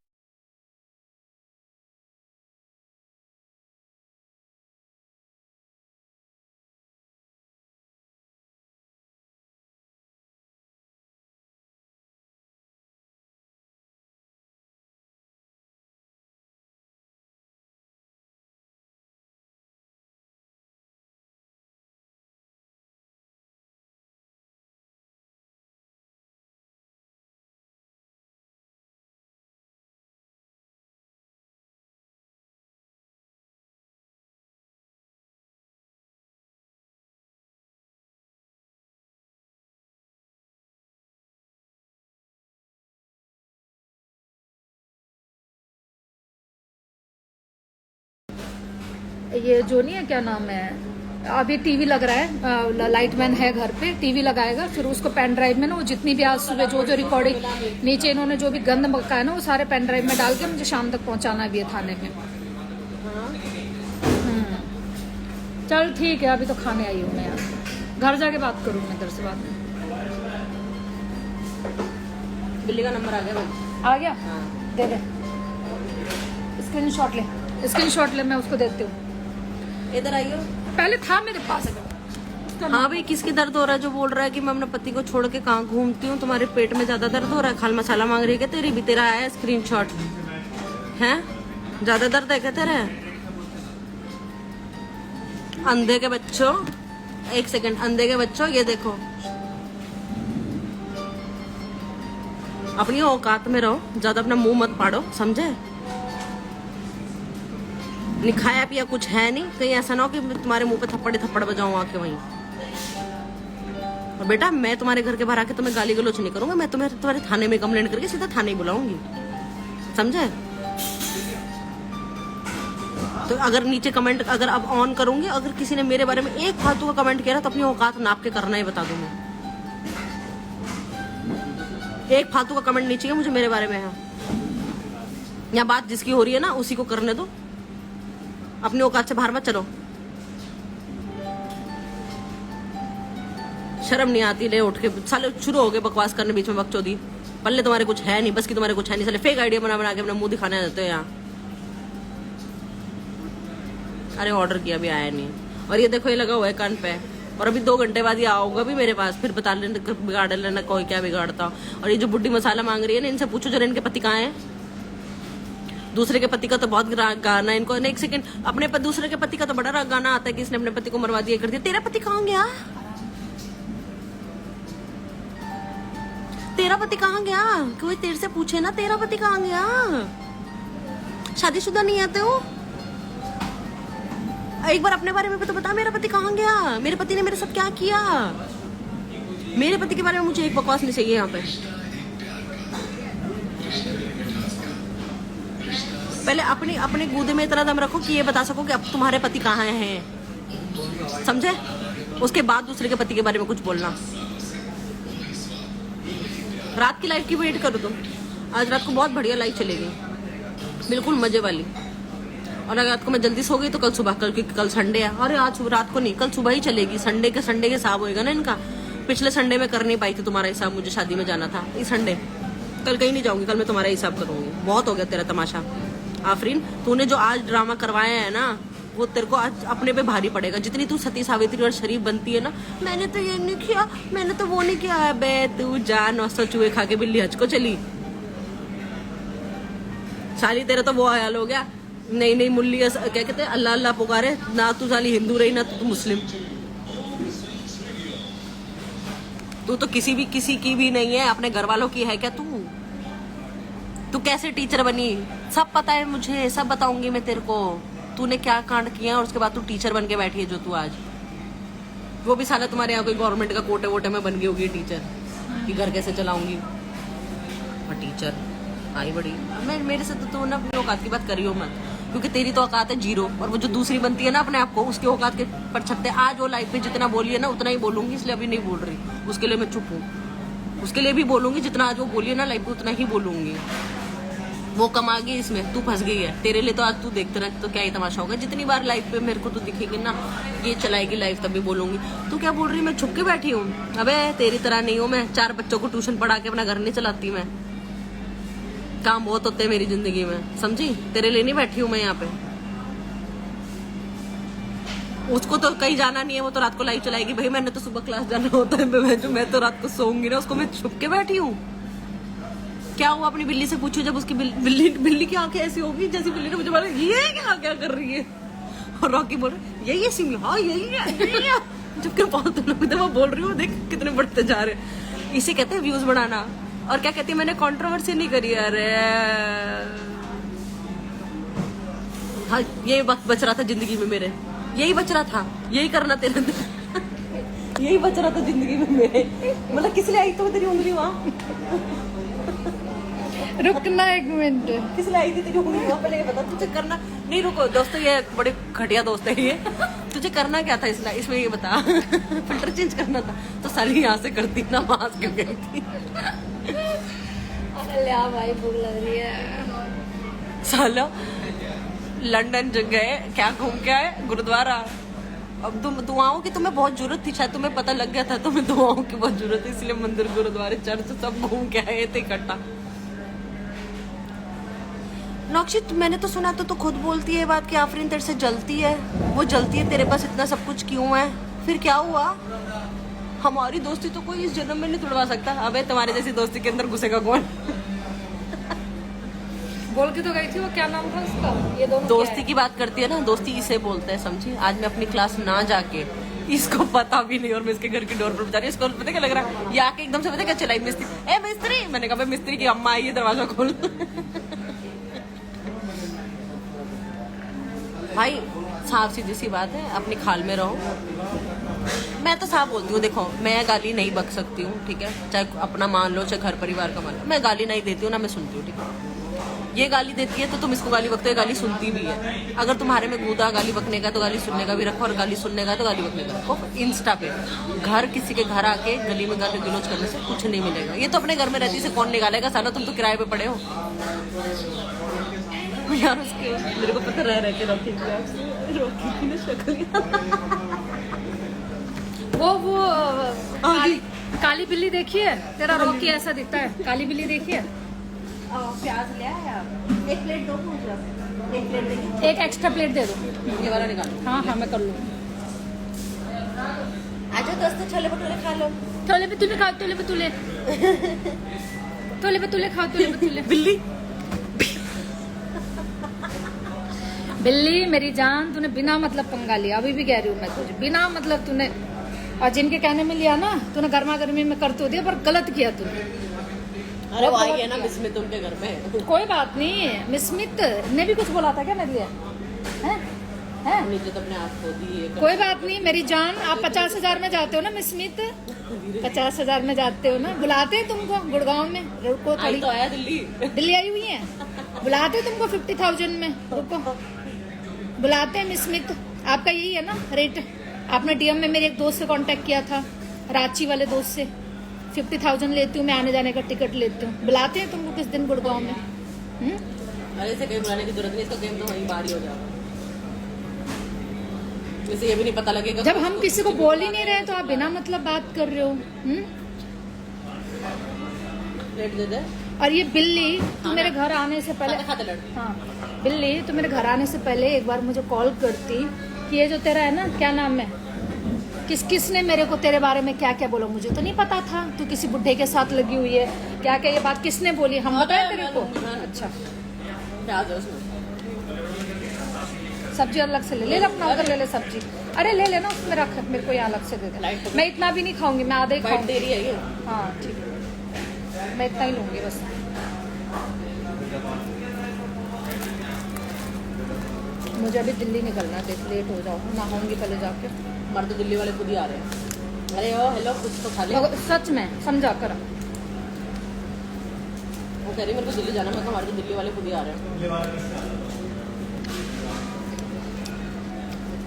ये जो नहीं है, क्या नाम है, अभी टीवी लग रहा है, लाइटमैन है घर पे, टीवी लगाएगा, फिर उसको पेन ड्राइव में ना वो जितनी भी आज सुबह जो रिकॉर्डिंग नीचे इन्होंने जो भी गंद मक्का है ना वो सारे पेन ड्राइव में डाल के मुझे शाम तक पहुंचाना भी है थाने में। चल ठीक है, अभी तो खाने आई हूँ मैं यार, घर जाके बात करूँ मैं तेरे से बात। बिल्ली का नंबर आ गया भाई। आ गया? दे दे, स्क्रीनशॉट ले, मैं उसको देती हूँ। इधर आइयो, पहले था मेरे पास। हाँ भाई, किसकी दर्द हो रहा है जो बोल रहा है कि मैं अपने पति को छोड़ के कहाँ घूमती हूँ? तुम्हारे पेट में ज्यादा दर्द हो रहा है, खाल मसाला मांग रही है क्या तेरी भी? तेरा आया स्क्रीनशॉट है? ज्यादा दर्द है क्या तेरे? अंधे के बच्चों, एक सेकंड, अंधे के बच्चों ये देखो, अपनी औकात में रहो, ज्यादा अपना मुंह मत पाड़ो, समझे? नहीं खाया पिया कुछ है नहीं, कहीं ऐसा ना हो कि तुम्हारे मुंह पे थप्पड़ बजाऊं आके वहीं। और बेटा मैं तुम्हारे घर के बाहर आके तुम्हें गाली गलौज नहीं करूंगा, मैं तुम्हारे थाने में कंप्लेंट करके सीधा थाने ही बुलाऊंगी, समझे? तो अगर नीचे कमेंट अगर अब ऑन करूंगी, अगर किसी ने मेरे बारे में एक फालतू का कमेंट किया तो अपनी औकात नाप के करना ही बता दूं मैं। एक फालतू का कमेंट नहीं चाहिए मुझे मेरे बारे में है, या बात जिसकी हो रही है ना उसी को करने दो, अपनी औकात से बाहर मत चलो। शर्म नहीं आती? ले उठ के साले शुरू हो गए बकवास करने बीच में, बकचोदी। पल्ले तुम्हारे कुछ है नहीं, बस की तुम्हारे कुछ है नहीं, साले फेक आइडिया बना के अपना मुंह दिखाने देते हो यहाँ। अरे ऑर्डर किया भी आया नहीं, और ये देखो ये लगा हुआ है कान पे, और अभी 2 घंटे बाद ये आओगा भी मेरे पास, फिर बता लेना बिगाड़ लेना कोई क्या बिगाड़ता। और ये जो बुड्ढी मसाला मांग रही है ना, इनसे पूछो जरा इनके पति कहाँ है? दूसरे के पति का तो बहुत गाना इनको, एक सेकंड, अपने दूसरे के पति का तो बड़ा गाना आता है कि इसने अपने पति को मरवा दिया कर दिया। तेरा पति कहाँ गया? तेरा पति कहाँ गया? कोई तेरे से पूछे ना तेरा पति कहाँ गया? शादीशुदा नहीं आते हो? एक बार अपने बारे में तो बता, मेरा पति कहाँ गया, मेरे पति ने मेरे साथ क्या किया। मेरे पति के बारे में मुझे एक बकवास नहीं चाहिए यहाँ पे। पहले अपने अपने गूदे में इतना दम रखो कि ये बता सको कि अब तुम्हारे पति कहाँ हैं, समझे? उसके बाद दूसरे के पति के बारे में कुछ बोलना। रात की लाइफ की वेट करो तुम। आज रात को बहुत बढ़िया लाइफ चलेगी, बिल्कुल मजे वाली। और अगर रात को मैं जल्दी सो गई तो कल सुबह, कल संडे है। अरे आज रात को नहीं, कल सुबह ही चलेगी। संडे के हिसाब होएगा ना इनका। पिछले संडे में कर नहीं पाई थी तुम्हारा हिसाब, मुझे शादी में जाना था। इस संडे कल कहीं नहीं जाऊंगी, कल मैं तुम्हारा हिसाब करूंगी। बहुत हो गया तेरा तमाशा आफरीन। तूने जो आज ड्रामा करवाया है ना, वो तेरे को आज अपने पे भारी पड़ेगा। जितनी तू सती सावित्री और शरीफ बनती है ना, मैंने तो ये नहीं किया, मैंने तो वो नहीं किया है। बे तू जान 900 चूहे खा के बिल्ली हज को चली। साली तेरा तो वो हाल हो गया, नहीं मुल्ली क्या कहते हैं, अल्लाह अल्लाह पुकारे ना। तू साली हिंदू रही ना तू मुस्लिम। तू तो किसी की भी नहीं है, अपने घर वालों की है क्या तू कैसे टीचर बनी? सब पता है मुझे, सब बताऊंगी मैं तेरे को। तूने क्या कांड किया और उसके बाद तू टीचर बन के बैठी है जो तू आज। वो भी साला तुम्हारे यहाँ कोई गवर्नमेंट का कोटे वोटे में बन गई होगी टीचर, कि घर कैसे चलाऊंगी। और टीचर आई बड़ी। मेरे से तो तू ना अपनी औकात की बात करियो मत, क्योंकि तेरी तो औकात है जीरो। और वो जो दूसरी बनती है ना अपने आप को, उसके औकात के पर छत्ते। आज वो लाइफ में जितना बोली है ना उतना ही बोलूंगी, इसलिए अभी नहीं बोल रही। उसके लिए मैं चुप हूँ। उसके लिए भी बोलूंगी, जितना आज वो बोली है ना लाइफ में उतना ही बोलूंगी। वो कमा गई, इसमें तू फंस गई है। तेरे लिए तो आज तू देखते रह तो क्या ही तमाशा होगा। जितनी बार लाइफ पे मेरे को तू दिखेगी ना, ये चलाएगी लाइफ, तभी बोलूंगी। तू क्या बोल रही, मैं छुप के बैठी हूँ? अबे तेरी तरह नहीं हूँ मैं, 4 बच्चों को ट्यूशन पढ़ा के अपना घर नहीं चलाती मैं। काम बहुत होते हैं मेरी जिंदगी में, समझी? तेरे लिए नहीं बैठी हूँ मैं यहाँ पे। उसको तो कहीं जाना नहीं है, वो तो रात को लाइव चलाएगी। भाई मैंने तो सुबह क्लास जाना होता है, मैं तो रात को सोऊंगी ना। उसको मैं छुप के बैठी हूँ। क्या हुआ अपनी बिल्ली से पूछो, जब उसकी बिल्ली की आंखें ऐसी होगी जैसी बिल्ली ने मुझे बोला ये क्या कर रही है। और रॉकी बोल रहा यही है सिमी, हाँ यही है। जबकि बहुत लोग वो बोल रही हूँ, देख कितने बढ़ते जा रहे हैं। इसे कहते हैं व्यूज बढ़ाना। और क्या कहती है, मैंने कंट्रोवर्सी नहीं करी। अरे हाँ, ये वक्त बच रहा था जिंदगी में मेरे, यही बच रहा था, यही करना तेरा यही बच रहा था जिंदगी में मेरे। मतलब किस लिए आई तो तेरी उंगली वहाँ? रुकना एक मिनट, किस लिए आई थी तेरी उंगली वहाँ? पहले ये बता, तुझे करना नहीं। रुको दोस्तों, ये बड़े घटिया दोस्त है ये। तुझे करना क्या था इसमें ये बता। फिल्टर चेंज करना था तो साली यहाँ से करती ना, वहां से क्यों गई थी? भाई भूख लग रही है। सालो लंदन गए, क्या घूम के आए? गुरुद्वारा। अब तुम दुआओं की तुम्हें बहुत जरूरत थी, शायद तुम्हें पता लग गया था तुम्हें दुआओं की बहुत जरूरत है, इसलिए मंदिर, गुरुद्वारे, चर्च सब घूम के आए थे इकट्ठा। नौक्षी, मैंने तो सुना तो तू खुद बोलती है बात कि आफरीन तेरे से जलती है। वो जलती है, तेरे पास इतना सब कुछ क्यों है? फिर क्या हुआ? हमारी दोस्ती तो कोई इस जन्म में नहीं तोड़वा सकता। अबे तुम्हारे जैसी दोस्ती के अंदर घुसेगा कौन? बोल के तो गई थी, वो क्या नाम था उसका? ये दोनों दोस्ती की बात करती है ना, दोस्ती इसे बोलते हैं, समझी? आज मैं अपनी क्लास ना जाके, इसको पता भी नहीं, और मैं इसके घर की डोर पर बजा रही हूँ। इसको पता क्या लग रहा है? ये आके एकदम से पता क्या चलाई, मिस्त्री, ए मिस्त्री। मैंने कहा मिस्त्री की अम्मा आई है, दरवाजा खोल। भाई साफ सीधी सी बात है, अपनी खाल में रहो। मैं तो साफ बोलती हूँ, देखो मैं गाली नहीं बक सकती हूँ, ठीक है? चाहे अपना मान लो, चाहे घर परिवार का मान लो, मैं गाली नहीं देती हूँ ना मैं सुनती हूँ, ठीक है? ये गाली देती है तो तुम इसको गाली बकते हो, गाली सुनती भी है। अगर तुम्हारे में गूदा गाली बकने का तो गाली सुनने का भी रखो, और गाली सुनने का तो गाली बकने का रखो। इंस्टा पे घर किसी के घर आके गली में गाली गलौज करने से कुछ नहीं मिलेगा। ये तो अपने घर में रहती से कौन निकालेगा? साला तुम तो किराए पे पड़े हो यार। उसके मेरे को पता रह के रॉकी की ना शक्ल वो काली बिल्ली देखी है? तेरा रॉकी ऐसा दिखता है। काली बिल्ली देखी है? प्याज ले आया, एक प्लेट दो मुझे, एक प्लेट देंगे, एक एक्स्ट्रा प्लेट दे दो। ये वाला निकालो। हाँ मैं कर लूँ। आजा दोस्तों, छोले भटूरे खा लो। छोले भटूरे खाओ, छोले भटूरे, छोले भटूरे खाओ, छोले भटूरे। बिल्ली बिल्ली मेरी जान, तूने बिना मतलब पंगा लिया। अभी भी कह रही हूँ मैं तुझे, बिना मतलब तूने, और जिनके कहने में लिया ना तूने, गर्मा गर्मी में कर तो दिया, पर गलत किया तूने। अरे वो आई है ना मिसमित उनके घर में। कोई बात नहीं, मिसमित ने भी कुछ बोला था क्या मेरे लिए? हैं? है? नीचे तो अपने आप खो दी है। कोई बात नहीं मेरी जान, आप 50,000 में जाते हो ना मिस स्मिथ, 50,000 में जाते हो ना, बुलाते हैं तुमको गुड़गांव में, रुको आई थोड़ी, तो आया दिल्ली। दिल्ली आई हुई है, बुलाते हैं तुमको 50,000 में, रुको बुलाते हैं मिस स्मिथ। आपका यही है ना रेट? आपने डीएम में मेरे एक दोस्त से कांटेक्ट किया था, रांची वाले दोस्त से, 50,000 लेती हूँ मैं, आने जाने का टिकट लेती हूँ, बुलाते हैं तुमको किस दिन गुड़गांव में। अरे इसे कहीं बुलाने की जरूरत नहीं, इसका गेम तो वहीं बाहर ही हो जाएगा। इसे ये भी नहीं पता लगेगा जब हम किसी को बोल ही नहीं रहे तो आप बिना मतलब बात कर रहे हो। प्लेट दे दे। और ये बिल्ली तू मेरे घर आने से पहले, खाते लड़। हाँ बिल्ली तू मेरे घर आने से पहले एक बार मुझे कॉल करती कि ये जो तेरा है ना, क्या नाम है, किसने मेरे को तेरे बारे में क्या क्या बोला, मुझे तो नहीं पता था तू किसी बुढ़े के साथ लगी हुई है, क्या क्या ये बात किसने बोली, हम बताए तेरे को? अच्छा प्याज है उसमें। सब्जी अलग से ले ले अपना, उधर ले ले सब्जी, अरे ले लेना उसमें रख, मेरे को यहाँ अलग से दे दे। मैं इतना भी नहीं खाऊंगी, मैं आधा ही खाऊंगी। तेरी है ये। हाँ ठीक है, मैं इतना ही लूंगी बस। मुझे अभी दिल्ली निकलना है, देख लेट हो जाऊँ, नहाऊंगी पहले जाके। हमारे तो दिल्ली वाले खुद ही आ रहे हैं। अरे ओ हेलो कुछ तो खा ले। सच में समझा कर, वो कह रही मेरे को दिल्ली जाना, मैं हमारे तो दिल्ली वाले खुद ही आ रहे हैं।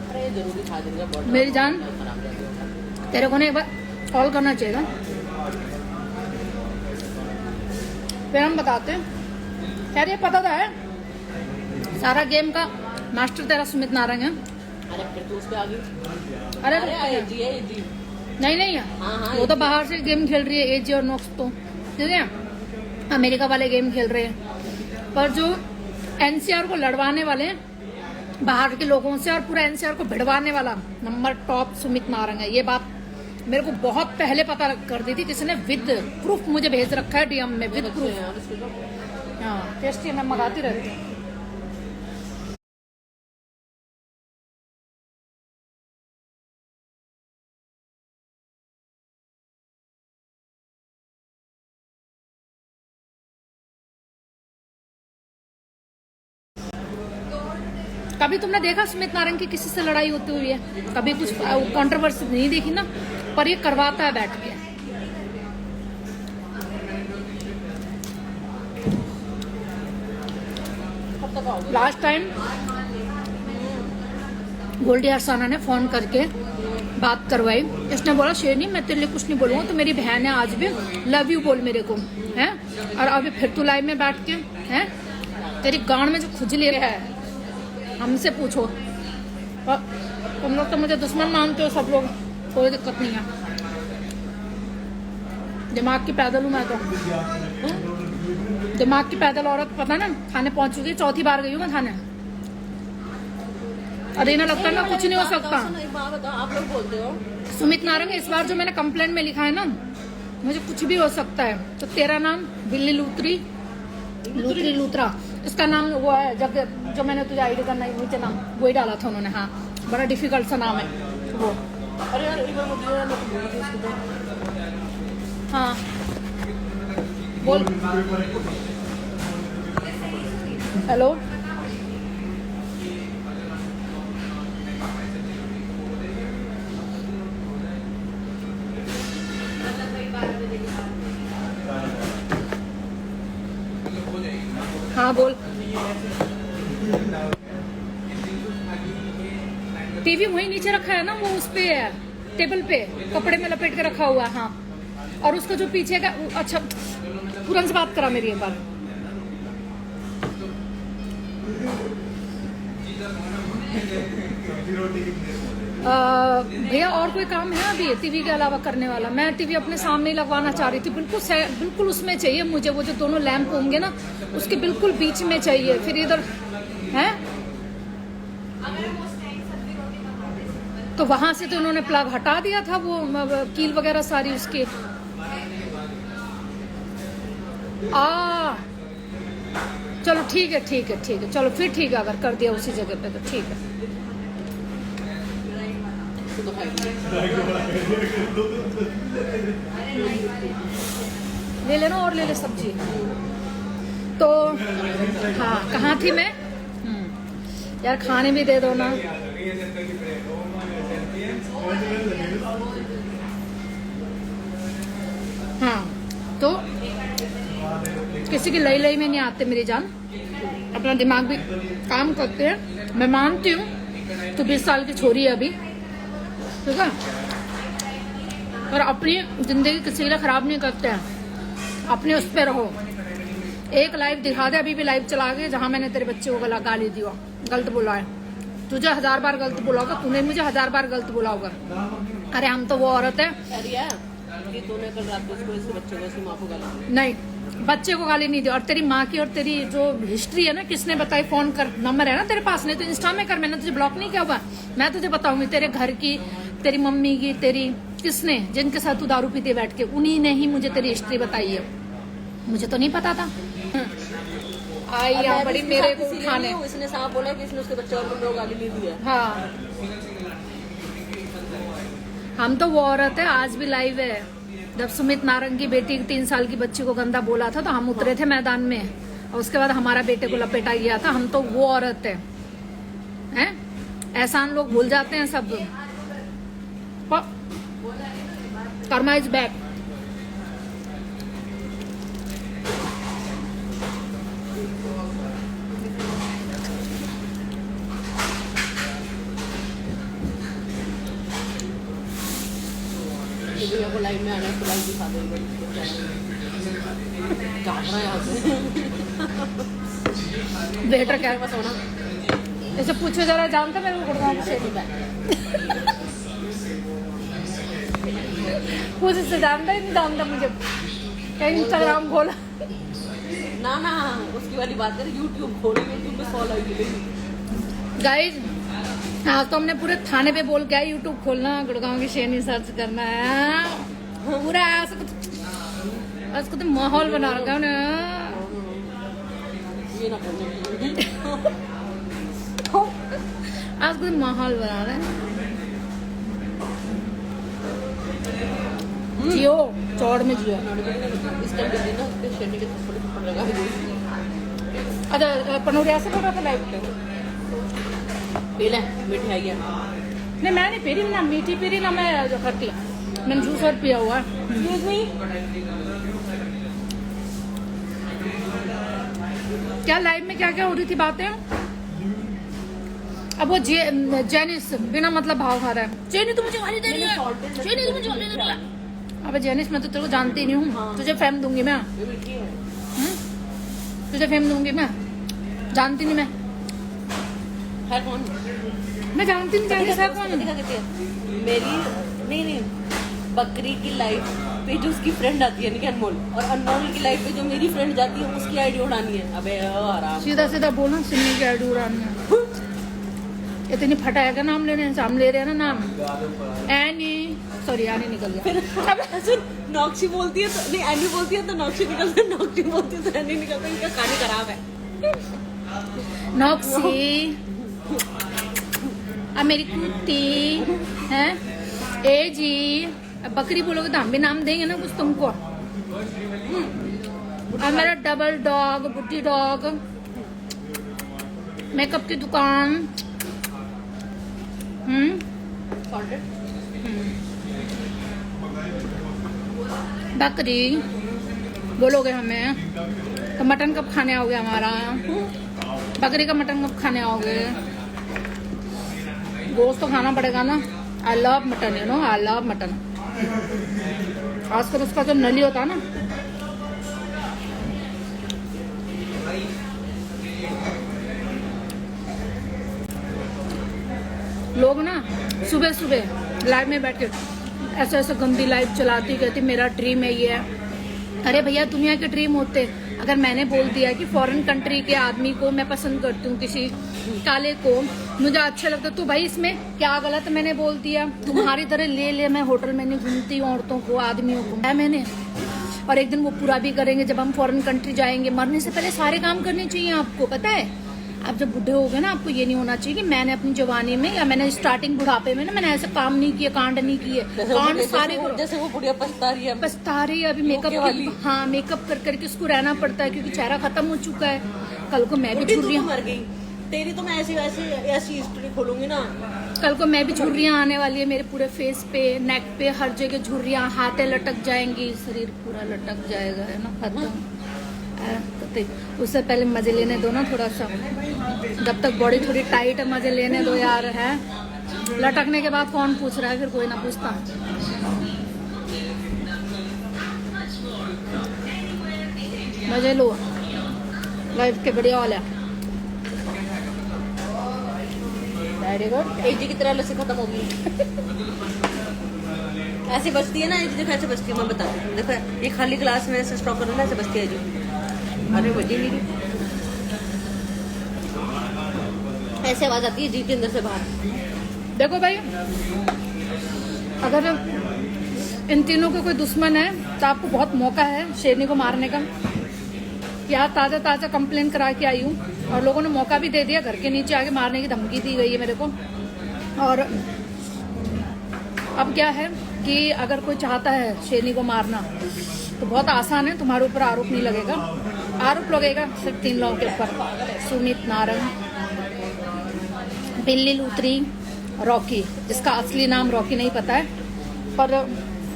अरे जरूरी खा देंगे बहुत। मेरी जान तेरे को ना एक बार कॉल करना चाहिए, फिर हम बताते हैं। यार ये पता था है सारा गेम का मास्टर तेरा सुमित नारंग है। अरे फिर तू उस पे आ गई। अरे एजी है एजी। नहीं हाँ, वो तो बाहर से गेम खेल रही है, एजी और नॉक्स तो ठीक है, अमेरिका वाले गेम खेल रहे हैं, पर जो एनसीआर को लड़वाने वाले बाहर के लोगों से और पूरा एनसीआर को भिड़वाने वाला नंबर टॉप सुमित नारंग है। ये बात मेरे को बहुत पहले पता कर दी थी, किसी ने विद प्रूफ मुझे भेज रखा है डीएम में, विद प्रूफ। हाँ टेस्टी मैं मंगाती रहती हूँ। कभी तुमने देखा सुमित नारंग की किसी से लड़ाई होती हुई है? कभी कुछ कंट्रोवर्सी नहीं देखी ना, पर ये करवाता है बैठ के। लास्ट टाइम गोल्डी अरसाना ने फोन करके बात करवाई, इसने बोला शेरनी मैं तेरे लिए कुछ नहीं बोलूंगा, तो मेरी बहन है आज भी, लव यू बोल मेरे को है। और अभी फिर तू लाइव में बैठ के है, तेरी गांड में जो खुजली है हमसे पूछो। और तुम लोग तो मुझे दुश्मन मानते हो सब लोग, कोई दिक्कत नहीं है, दिमाग की पैदल हूँ मैं तो, दिमाग की पैदल औरत। पता ना थाने पहुंच चुकी, चौथी बार गई हूँ मैं थाने। अरे ना लगता है ना कुछ नहीं हो सकता। आप लोग बोलते हो सुमित नारंग, इस बार जो मैंने कंप्लेंट में लिखा है ना, मुझे कुछ भी हो सकता है। तो तेरा नाम बिल्ली लूतरी लूतरा, इसका नाम वो है जब जो मैंने तुझे आईडी का नीचे नाम वही डाला था उन्होंने। हाँ बड़ा डिफिकल्ट सा नाम है वो। अरे यार एक बार मुझे हाँ बोल। हेलो हाँ बोल। टीवी वहीं नीचे रखा है ना, वो उस पे है टेबल पे, कपड़े में लपेट के रखा हुआ है। हाँ और उसका जो पीछे का, अच्छा तुरंत से बात करा मेरी एक बार। भैया और कोई काम है अभी टीवी के अलावा करने वाला? मैं टीवी अपने सामने ही लगवाना चाह रही थी, बिल्कुल उसमें चाहिए मुझे, वो जो दोनों लैंप होंगे ना उसके बिल्कुल बीच में चाहिए। फिर इधर है तो वहां से तो उन्होंने प्लग हटा दिया था, वो कील वगैरह सारी उसकी। चलो ठीक है, चलो फिर ठीक है, अगर कर दिया उसी जगह पे तो ठीक है। ले लेना और ले ले सब्जी। तो हाँ कहाँ थी मैं? यार खाने भी दे दो ना। हाँ तो किसी की लई लई में नहीं आते मेरी जान, अपना दिमाग भी काम करते हैं। मैं मानती हूँ तो 20 साल की छोरी है अभी, ठीक है, और अपनी जिंदगी किसी के लिए खराब नहीं करते हैं, अपने उस पे रहो। एक लाइव दिखा दे, अभी भी लाइव चला गए जहां मैंने तेरे बच्चे को गाली दिया, गलत बोला है। तुझे 1000 बार गलत बोला होगा, तूने मुझे 1000 बार गलत बोला होगा। अरे हम तो वो औरत है। कि तूने कल रात को इसके बच्चे को, इसकी माँ को गाली नहीं, बच्चे को गाली नहीं दी। और तेरी माँ की और तेरी जो हिस्ट्री है ना, किसने बताई? फोन कर, नंबर है ना तेरे पास, नहीं तो इंस्टा में कर, मैंने तुझे ब्लॉक नहीं किया हुआ। मैं तुझे बताऊंगी तेरे घर की, तेरी मम्मी की, तेरी किसने, जिनके साथ तू दारू पीते बैठ के, उन्हीं ने ही मुझे तेरी हिस्ट्री बताई है। मुझे तो नहीं पता था। आई यहाँ बड़ी मेरे को उठाने। इसने साफ बोला कि इसने उसके बच्चे को गाली नहीं दी है। हाँ, हम तो वो औरत है, आज भी लाइव है। जब सुमित नारंग की बेटी 3 साल की बच्ची को गंदा बोला था तो हम उतरे थे मैदान में, और उसके बाद हमारा बेटे को लपेटा गया था। हम तो वो औरत है, हैं? एहसान लोग भूल जाते हैं सब। Karma is back. को लाइव में आना, तो लाइव दिखा देंगे बेटर क्या सोना, ऐसे पूछो जरा, जानता मेरे को गुड़गांव से कुछ से जानता ही नहीं, जानता मुझे कहीं इंस्टाग्राम खोला ना उसकी वाली बात है। यूट्यूब खोलेंगे, यूट्यूब पे फॉलो मिलेगी। गाइज हाँ, तो हमने पूरे थाने पे बोल के यूट्यूब खोलना, गुड़गांव की शेरनी सर्च करना है पूरा। उसको तो माहौल बना रखा है आज को माहौल बना रहे हैं। जियो चौड़ में जियो। अच्छा पनौरिया से बोल रहा था लाइव पे। पीले मिठाई है। नहीं मैं नहीं पी रही ना, मीठी पी रही ना मैं जो खट्टी, मैंने जूस और पिया हुआ। क्या लाइव में क्या क्या हो रही थी बातें? अब वो जेनिस बिना मतलब भाव खा रहा है। जेनी तो मुझे गाली दे रही है, जेनी तो मुझे गाली दे रही है। अब जेनिस मैं तो तेरे को जानती नहीं हूँ, तुझे फेम दूंगी मैं, तुझे फेम दूंगी मैं, जानती नहीं मैं। है कौन? मैं जानती नहीं, जानती है कौन? मेरी नहीं बकरी की लाइफ पे जो उसकी फ्रेंड आती है यानी अनमोल, और अनमोल की लाइफ पे जो मेरी फ्रेंड जाती है उसकी आईडी उड़ानी है। अबे आराम, सीधा सीधा बोलना, सिन्नी की आईडी उड़ानी है। इतनी फटाएगा नाम लेने से, हम ले रहे हैं ना नाम। एनी सॉरी एनी निकल गया। फिर नौक्षी बोलती है तो नहीं, एनी बोलती है तो नौक्षी निकलता है, नौक्षी बोलती है तो एनी निकलता है। इनका कहानी खराब है। नौक्षी मेरी कुत्ती है, ए जी। अब बकरी बोलोगे तो हम भी नाम देंगे ना कुछ तुमको। और मेरा डबल डॉग, बुड्डी डॉग, मेकअप की दुकान, बकरी बोलोगे हमें तो मटन कब खाने आओगे हमारा? बकरी का मटन कब खाने आओगे? गोश्त तो खाना पड़ेगा ना। I love mutton, you know, I love mutton. खासकर उसका जो नली होता है ना, लोग ना सुबह सुबह लाइव में बैठ के ऐसे ऐसे गंदी लाइव चलाती, कहती मेरा ड्रीम है ये है। अरे भैया दुनिया के ड्रीम होते। अगर मैंने बोल दिया कि फॉरेन कंट्री के आदमी को मैं पसंद करती हूँ, किसी काले को मुझे अच्छा लगता, तो भाई इसमें क्या गलत मैंने बोल दिया? तुम्हारी तरह ले मैं होटल में नहीं घूमती हूँ औरतों को, आदमियों को है मैंने। और एक दिन वो पूरा भी करेंगे जब हम फॉरेन कंट्री जाएंगे। मरने से पहले सारे काम करने चाहिए आपको, पता है? आप जब बुढ़े हो गए ना, आपको ये नहीं होना चाहिए कि मैंने अपनी जवानी में या मैंने स्टार्टिंग बुढ़ापे में ना मैंने ऐसे काम नहीं किए, कांड नहीं किए। कांड सारे जैसे वो बुढ़िया पछता रही है अभी मेकअप, हाँ मेकअप कर करके उसको रहना पड़ता है क्योंकि चेहरा खत्म हो चुका है। कल को मैं भी छुरी मर गई, तेरी तो मैं ऐसी हिस्ट्री खोलूंगी ना। कल को मैं भी झुर्रियाँ आने वाली है मेरे पूरे फेस पे, नेक पे, हर जगह झुर्रियाँ, हाथे लटक जाएंगी, शरीर पूरा लटक जाएगा, है ना, खत्म। उससे पहले मजे लेने दो ना थोड़ा सा, जब तक बॉडी थोड़ी टाइट है मजे लेने दो यार, है। लटकने के बाद कौन पूछ रहा है, फिर कोई ना पूछता। मजे लो लाइफ के, बढ़िया वाला। Very good. एजी की तरह लस्सी खत्म होगी। ऐसे बचती है ना एजी, देखो ऐसे बचती है, मैं बता दूँ। देखो ये खाली ग्लास में ऐसे स्टॉक करो ना, ऐसे बचती है एजी। अरे बची नहीं, ऐसे आवाज आती है जी के अंदर से बाहर। देखो भाई, अगर इन तीनों को कोई दुश्मन है तो आपको बहुत मौका है शेरनी को मारने का। यार ताजा ताजा कंप्लेन करा के आई हूँ और लोगों ने मौका भी दे दिया, घर के नीचे आके मारने की धमकी दी गई है मेरे को। और अब क्या है कि अगर कोई चाहता है शेरनी को मारना तो बहुत आसान है, तुम्हारे ऊपर आरोप नहीं लगेगा। आरोप लगेगा सिर्फ 3 लोगों के ऊपर, सुमित नारंग, बिल्ली लूथरी, रॉकी, जिसका असली नाम रॉकी नहीं पता है, पर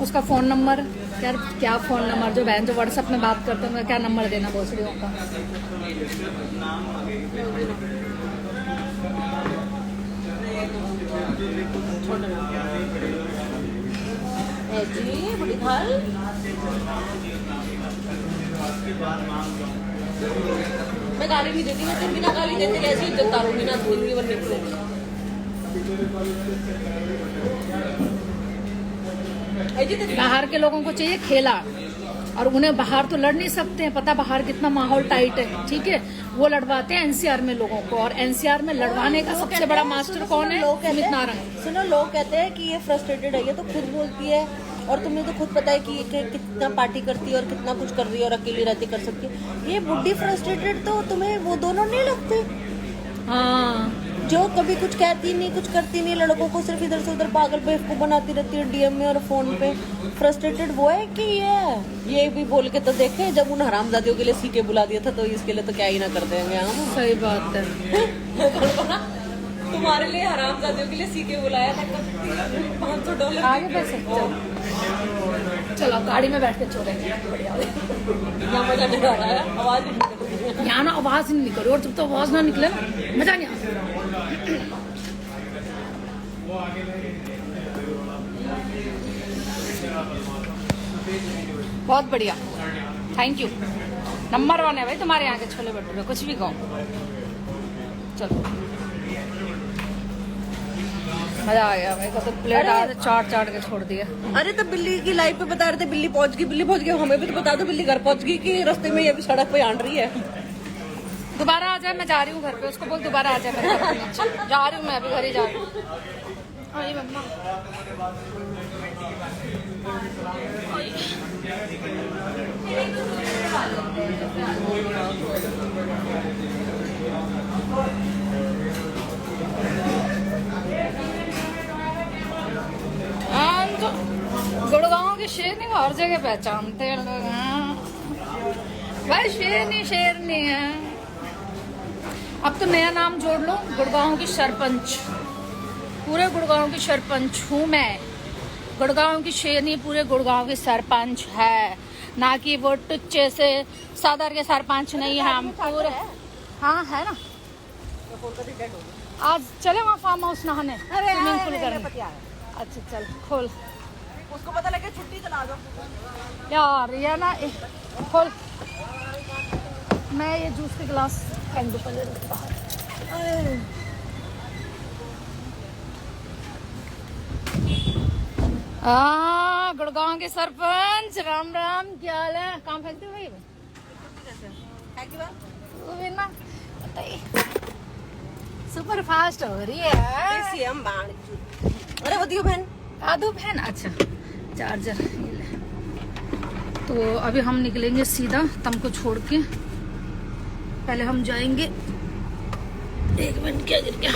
उसका फ़ोन नंबर, यार क्या फ़ोन नंबर, जो बहन जो व्हाट्सएप में बात करते हैं, क्या नंबर देना भोसड़ियों का। जी बड़ी थाल मैं गाली नहीं देती, मैं बिना गाली देते ऐसी इज्जत तारूंगी ना जिंदगी भर निकलूंगी। बाहर के लोगों को चाहिए खेला, और उन्हें बाहर तो लड़ नहीं सकते हैं, पता बाहर कितना माहौल टाइट है, ठीक है। वो लड़वाते हैं एनसीआर में लोगों को, और एनसीआर में लड़वाने का सबसे बड़ा मास्टर कौन है? सुमित नारंग। सुनो, लोग कहते हैं कि ये फ्रस्ट्रेटेड है, ये तो खुद बोलती है, और तुम्हें तो खुद पता है कि ये कितना पार्टी करती है और कितना कुछ कर रही है और अकेली रहती कर सकती है। ये बुड्ढी फ्रस्ट्रेटेड, तो तुम्हें वो दोनों नहीं लगते? हाँ, जो कभी कुछ कहती नहीं, कुछ करती नहीं, लड़कों को सिर्फ इधर से उधर पागल बेवकूफ बनाती रहती है डीएम में और फोन पे। फ्रस्ट्रेटेड वो है कि ये भी बोल के तो देखे, जब उन हरामजादियों के लिए सीके बुला दिया था तो इसके लिए तो क्या ही ना कर देंगे हम। सही बात है। तुम्हारे लिए हरामजादियों के लिए सीके बुलाया था, $500 आगे पैसे। चलो गाड़ी में बैठ के छोड़ेंगे, बढ़िया। यहाँ मजा नहीं आ रहा है, आवाज नहीं निकल रही है। यहाँ ना आवाज नहीं निकल रही, और जब तो आवाज ना निकले ना मजा नहीं आता। बहुत बढ़िया, थैंक यू। नंबर 1 है भाई तुम्हारे यहाँ के छोले भटूरे, कुछ भी कहो। चलो मजा आ गया भाई, तो प्लेट आज चाट के छोड़ दिया। अरे तो बिल्ली की लाइफ पे बता रहे थे, बिल्ली पहुंच गई, हमें भी तो बता दो बिल्ली घर पहुंच गई कि रास्ते में ये भी सड़क पे आंट रही है। दोबारा आ जाए, मैं जा रही हूँ घर पे, उसको बोल दोबारा आ जाए मेरे घर पे नीचे। जा रही हूँ मैं अभी, घर ही जा रही हूँ। आई मम्मा, गुड़गांव की शेरनी को हर जगह पहचानते हैं लोग। भाई शेरनी है। अब तो नया नाम जोड़ लो, गुड़गांव की सरपंच। पूरे गुड़गांव की सरपंच हूँ मैं। गुड़गांव की शेरनी पूरे गुड़गांव की सरपंच है, ना कि वो टुच्चे से सदर के सरपंच नहीं है हम पूरे। हाँ है ना, आज चले वहाँ फार्म हाउस नहाने, स्विमिंग पूल करने। अच्छा चल खोल, उसको पता लगे छुट्टी चला दो यार। ये ना खोल, मैं ये जूस के गिलास फेंक दूँ पहले बाहर। गुड़गांव के सरपंच, राम राम, क्या हाल है? काम फेंकते हो भाई? ना सुपर फास्ट हो रही है। अरे वधियो बहन, आदू बहन। अच्छा चार्जर ये ले। तो अभी हम निकलेंगे सीधा तुमको छोड़ के। पहले हम जाएंगे, 1 मिनट, क्या गिर गया?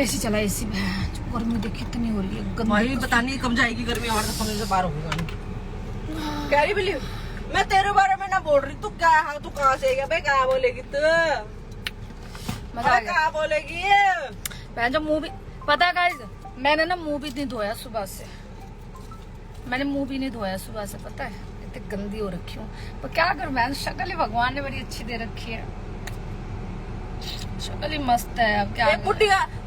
एसी चला, एसी गर्मी देखी कितनी हो रही है। भाई पता नहीं कब जाएगी गर्मी, हमारे तो 15 से 12 होगा। कह रही बिल्ली मैं तेरे बारे में ना बोल रही, तू क्या है, तू कहाँ से गया भाई, क्या बोलेगी तू, मजा आ गया। क्या बोलेगी। बहन जो मुंह भी, पता है गाइस, मैंने ना मुंह भी नहीं धोया सुबह से, मैंने मुंह भी नहीं धोया सुबह से, पता है इतनी गंदी हो रखी हूँ, पर क्या करूं बहन, शक्ल ही भगवान ने बड़ी अच्छी दे रखी है, शक्ल ही मस्त है। अब क्या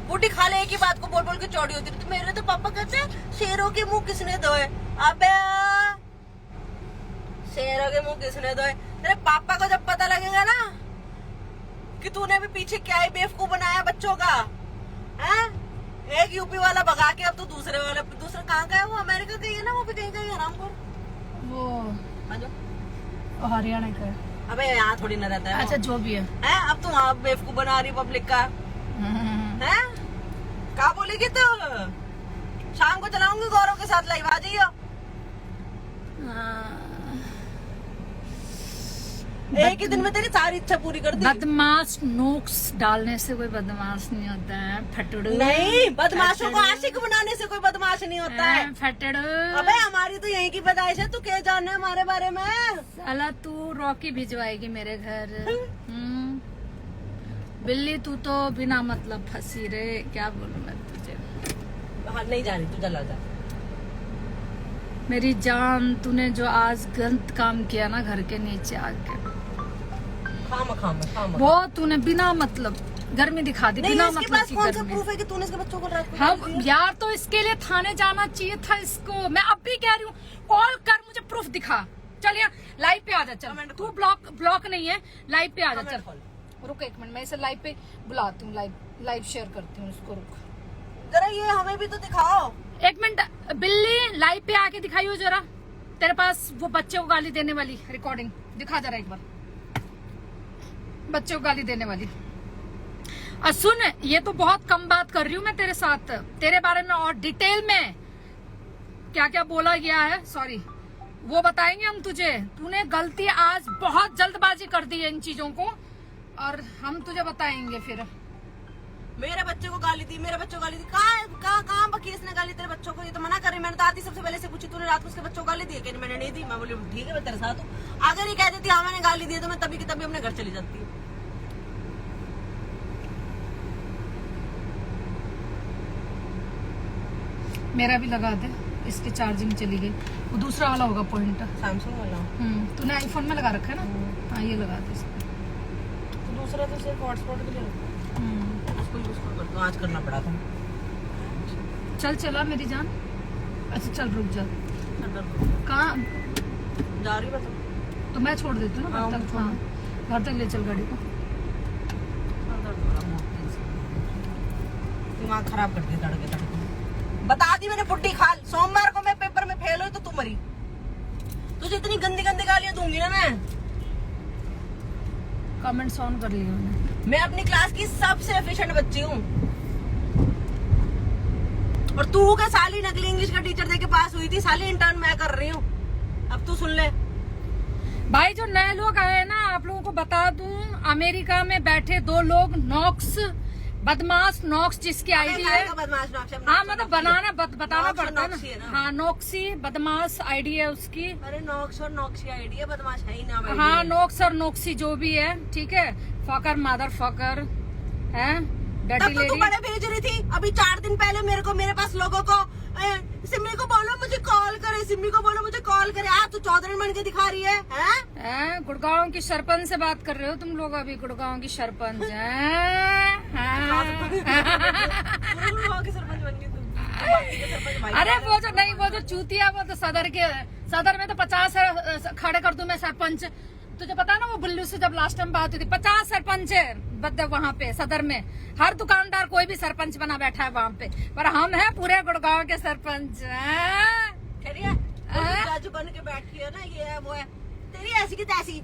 बुढ़ी खा ले, एक ही बात को बोल बोल के चौड़ी होती है। तो मेरे तो पापा कहते शेरों के मुंह किसने धोए, अबे शेरों के मुंह किसने धोए। तेरे पापा को जब पता लगेगा ना कि तूने भी पीछे क्या ही बेवकूफ बनाया बच्चों का, हैं? एक यूपी वाला भगा के अब तो दूसरा कहाँ का है, वो अमेरिका का ही है ना, वो भी कहीं का ही है रामपुर, वो हरियाणा का है। अबे यहाँ थोड़ी ना रहता है। अच्छा जो भी है, अब तू वहाँ बेवकूफ बना रही पब्लिक का, है? क्या बोलेगी तू? शाम को चलाऊंगी गौरव के साथ लाइव, आ जाइयो। एक ही दिन में तेरी सारी इच्छा पूरी कर दी। बदमाश नोक्स डालने से कोई बदमाश नहीं होता है, फटड़ू। नहीं, बदमाशों को आशिक बनाने से कोई बदमाश नहीं होता है, फटड़ू। अबे हमारी तो यही की पैदाइश है, तू क्या जानना है हमारे बारे में। साला तू रॉकी भिजवाएगी मेरे घर। बिल्ली तू तो बिना मतलब फंसी रे, क्या बोलूं मैं तुझे। हाँ, नहीं जा रही, तू चला जा। मेरी जान, तूने जो आज गलत काम किया ना घर के नीचे आके, खाम वो तूने बिना मतलब गर्मी दिखा दी, बिना मतलब की कौन सा गर्मी। प्रूफ है कि तूने इसके बच्चों को रात को हाँ गाली दी? यार, तो इसके लिए थाने जाना चाहिए था इसको। मैं अब भी कह रही हूँ, कॉल कर, मुझे प्रूफ दिखा। चल यहाँ लाइव पे आ जा, चल तू ब्लॉक नहीं है, लाइव पे आ जा। चल रुक एक मिनट, मैं इसे लाइव पे बुलाती हूँ, लाइव शेयर करती हूँ इसको, रुक जरा, ये हमें भी तो दिखाओ। एक मिनट। बिल्ली लाइव पे आके दिखाइयो जरा, तेरे पास वो बच्चे को गाली देने वाली रिकॉर्डिंग दिखा जरा एक बार, बच्चे को गाली देने वाली। सुन, ये तो बहुत कम बात कर रही हूँ मैं तेरे साथ, तेरे बारे में और डिटेल में क्या क्या बोला गया है, सॉरी, वो बताएंगे हम तुझे। तूने गलती आज बहुत जल्दबाजी कर दी है इन चीजों को, और हम तुझे बताएंगे फिर। मेरे बच्चे को गाली दी, मेरे बच्चों को गाली दी, कहाँ बकी इसने गाली तेरे बच्चों को? ये तो मना करी, मैंने तो आती सबसे पहले से पूछी, तूने रात को उसके बच्चों को गाली दी? कहने मैंने नहीं दी। मैं बोली ठीक है, मैं तेरे साथ हूँ। अगर ये कह देती हाँ मैंने गाली दी तो मैं तभी की तभी अपने घर चली जाती। मेरा भी लगा दे, इसकी चार्जिंग चली गई। वो दूसरा वाला होगा पॉइंट, सैमसंग वाला। तूने आईफोन में लगा रखा है ना? हाँ, ये लगा दे इसको। तो दूसरा तो सिर्फ हॉटस्पॉट के लिए उसको यूज कर, आज करना पड़ा था। चल चला मेरी जान। अच्छा चल रुक जा, कहाँ जा रही बता? तो मैं छोड़ देती हूँ ना घर तक। हाँ, घर तक ले चल गाड़ी को। दिमाग खराब कर दिया तड़के। बता दी मैंने, बुड्ढी खाल। सोमवार को मैं पेपर में फेल हुई तो तू मरी। तुझे इतनी गंदी गंदी गालियां दूंगी ना मैं। कमेंट्स ऑन कर लिया मैंने। मैं अपनी क्लास की सबसे एफिशिएंट बच्ची हूँ, और तू क्या साली नकली इंग्लिश का टीचर दे के पास हुई थी, साली इंटर्न मैं कर रही हूँ। अब तू सुन ले भाई, जो नए लोग आए ना, आप लोगों को बता दूं, अमेरिका में बैठे 2 लोग, नॉक्स बदमाश नॉक्स जिसकी आईडी है। बदमाश नॉक्स, हाँ मतलब बताना पड़ता है ना। हाँ, नॉक्सी बदमाश आईडी है उसकी। अरे नॉक्स और नॉक्सी आईडी है, बदमाश है ही ना। हाँ, नॉक्स और नॉक्सी जो भी है, ठीक है। फकर मदर फकर है, डर्टी लेडी। तू बड़े भेज रही थी अभी 4 दिन पहले मेरे पास लोगों को, सिम्मी को बोलो मुझे कॉल करे, सिम्मी को बोलो मुझे कॉल करे। तू चौधरी बन के दिखा रही है? गुड़गांव की सरपंच से बात कर रहे हो तुम लोग अभी? गुड़गांव की सरपंच सरपंच बन गई तुम। अरे वो जो चूतिया, वो तो सदर में तो 50 खड़े कर दूं मैं सरपंच। तुझे पता ना, वो बुल्लू से जब लास्ट टाइम बात हुई थी, 50 सरपंच है वहाँ पे सदर में। हर दुकानदार कोई भी सरपंच बना बैठा है वहाँ पे, पर हम हैं पूरे गुड़गांव के सरपंच। राजू बन के बैठी है ना, ये है वो है, तेरी ऐसी की तैसी।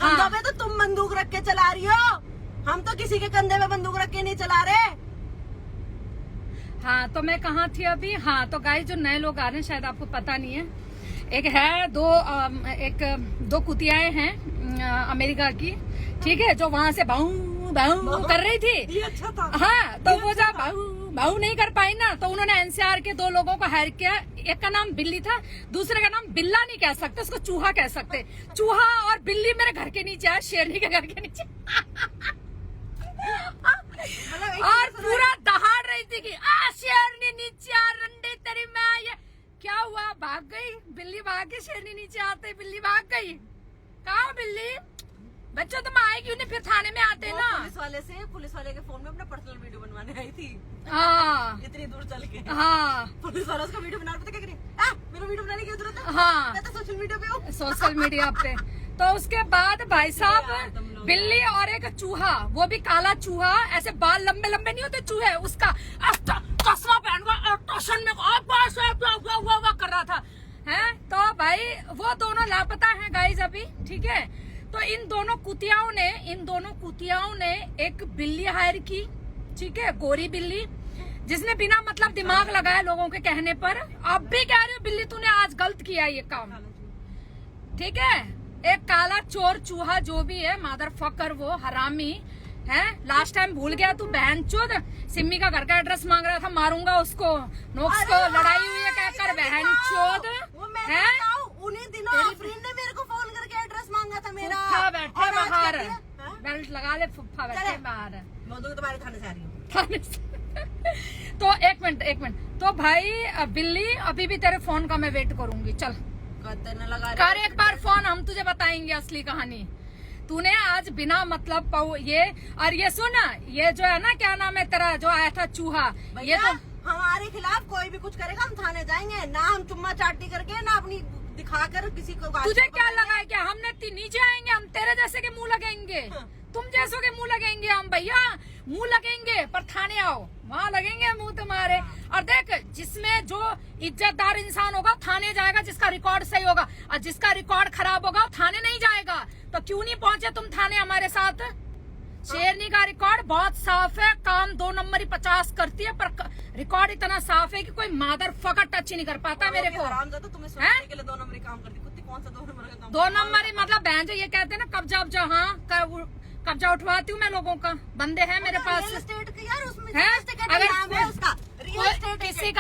कंधों पे तो तुम बंदूक रख के चला रही हो, हम तो किसी के कंधे पे बंदूक रख के नहीं चला रहे। हाँ, तो मैं कहाँ थी अभी? हाँ, तो गाइस जो नए लोग आ रहे हैं, शायद आपको पता नहीं है, एक है दो कुतियाएं हैं अमेरिका की, ठीक है, जो वहां से भाऊ बाहू कर रही थी। ये अच्छा था। हाँ, तो वो जब बाहू नहीं कर पाई ना, तो उन्होंने एनसीआर के 2 लोगों को हायर किया। एक का नाम बिल्ली था, दूसरे का नाम बिल्ला नहीं कह सकते, उसको चूहा कह सकते। चूहा और बिल्ली मेरे घर के नीचे है, शेरनी के घर के नीचे। और पूरा दहाड़ रही थी कि शेरनी नीचे आ, रंडी तेरी मैं। ये क्या हुआ, भाग गई बिल्ली, भाग गई। शेरनी नीचे आते बिल्ली भाग गई। कहाँ बिल्ली? बच्चों तुम आए क्यों नहीं, फिर थाने में आते ना। पुलिस वाले के फोन में अपना पर्सनल वीडियो बनवाने आई थी। हाँ, इतनी दूर चल के। हाँ, पुलिस वाला उसका वीडियो बना रहा था, क्या करी? मेरा वीडियो बनाने की जरूरत है? हाँ, मैं तो सोशल मीडिया पे हूँ। सोशल मीडिया पे। तो उसके बाद भाई साहब बिल्ली और एक चूहा, वो भी काला चूहा, ऐसे बाल लंबे लंबे नहीं होते चूहे, उसका चश्मा पहन कर स्टेशन में कर रहा था है। तो भाई वो दोनों लापता हैं गाइस अभी, ठीक है। तो इन दोनों कुतियाओं ने एक बिल्ली हायर की, ठीक है, गोरी बिल्ली, जिसने बिना मतलब दिमाग लगाए लोगों के कहने पर। अब भी कह रही हूँ बिल्ली तूने आज गलत किया ये काम, ठीक है। एक काला चोर चूहा जो भी है, मादर फकर, वो हरामी है। लास्ट टाइम भूल गया तू, बहन चोद। सिम्मी का घर का एड्रेस मांग रहा था, मारूंगा उसको, नोक्स को। लड़ाई हुई है कहकर बहन चोद है। उन्हीं दिनों आफरीन ने मेरे को फोन करके एड्रेस मांगा था मेरा। फुफ्फा बैठे बाहर, बेल्ट लगा ले, फुफ्फा बैठे बाहर। मैं तो तुम्हारे थाने से आ रही हूँ। तो एक मिनट। तो भाई बिल्ली, अभी भी तेरे फोन का मैं वेट करूंगी। चल कर एक बार फोन, हम तुझे बताएंगे असली कहानी। तूने आज बिना मतलब ये सुन, ये जो है ना, क्या नाम है तेरा, जो आया था चूहा, ये तो हमारे खिलाफ कोई भी कुछ करेगा हम थाने जाएंगे ना। हम चुम्मा चाटी करके ना अपनी दिखाकर किसी को। तुझे क्या लगा है क्या हमने नीचे आएंगे? हम तेरे जैसे के मुंह लगेंगे, तुम जैसों के मुंह लगेंगे हम भैया, मुंह लगेंगे। पर थाने आओ, वहाँ लगेंगे मुंह तुम्हारे। और देख, जिसमें जो इज्जतदार इंसान होगा थाने जाएगा, जिसका रिकॉर्ड सही होगा, और जिसका रिकॉर्ड खराब होगा थाने नहीं जाएगा। तो क्यों नहीं पहुंचे तुम थाने हमारे साथ? शेरनी का रिकॉर्ड बहुत साफ है, काम 2 नंबर ही 50 करती है, पर रिकॉर्ड इतना साफ है कि कोई मादर फकर टच ही नहीं कर पाता मेरे को। तुम्हें के लिए 2 नंबर काम करती, कुत्ती कौन सा 2 नंबर का काम? 2 नंबर ही मतलब बहन जो ये कहते हैं ना, कब्जा उब्जा, हाँ कब्जा उठवाती हूँ मैं लोगों का, बंदे हैं मेरे पास। रियल एस्टेट का यार, उसमें है अगर उसका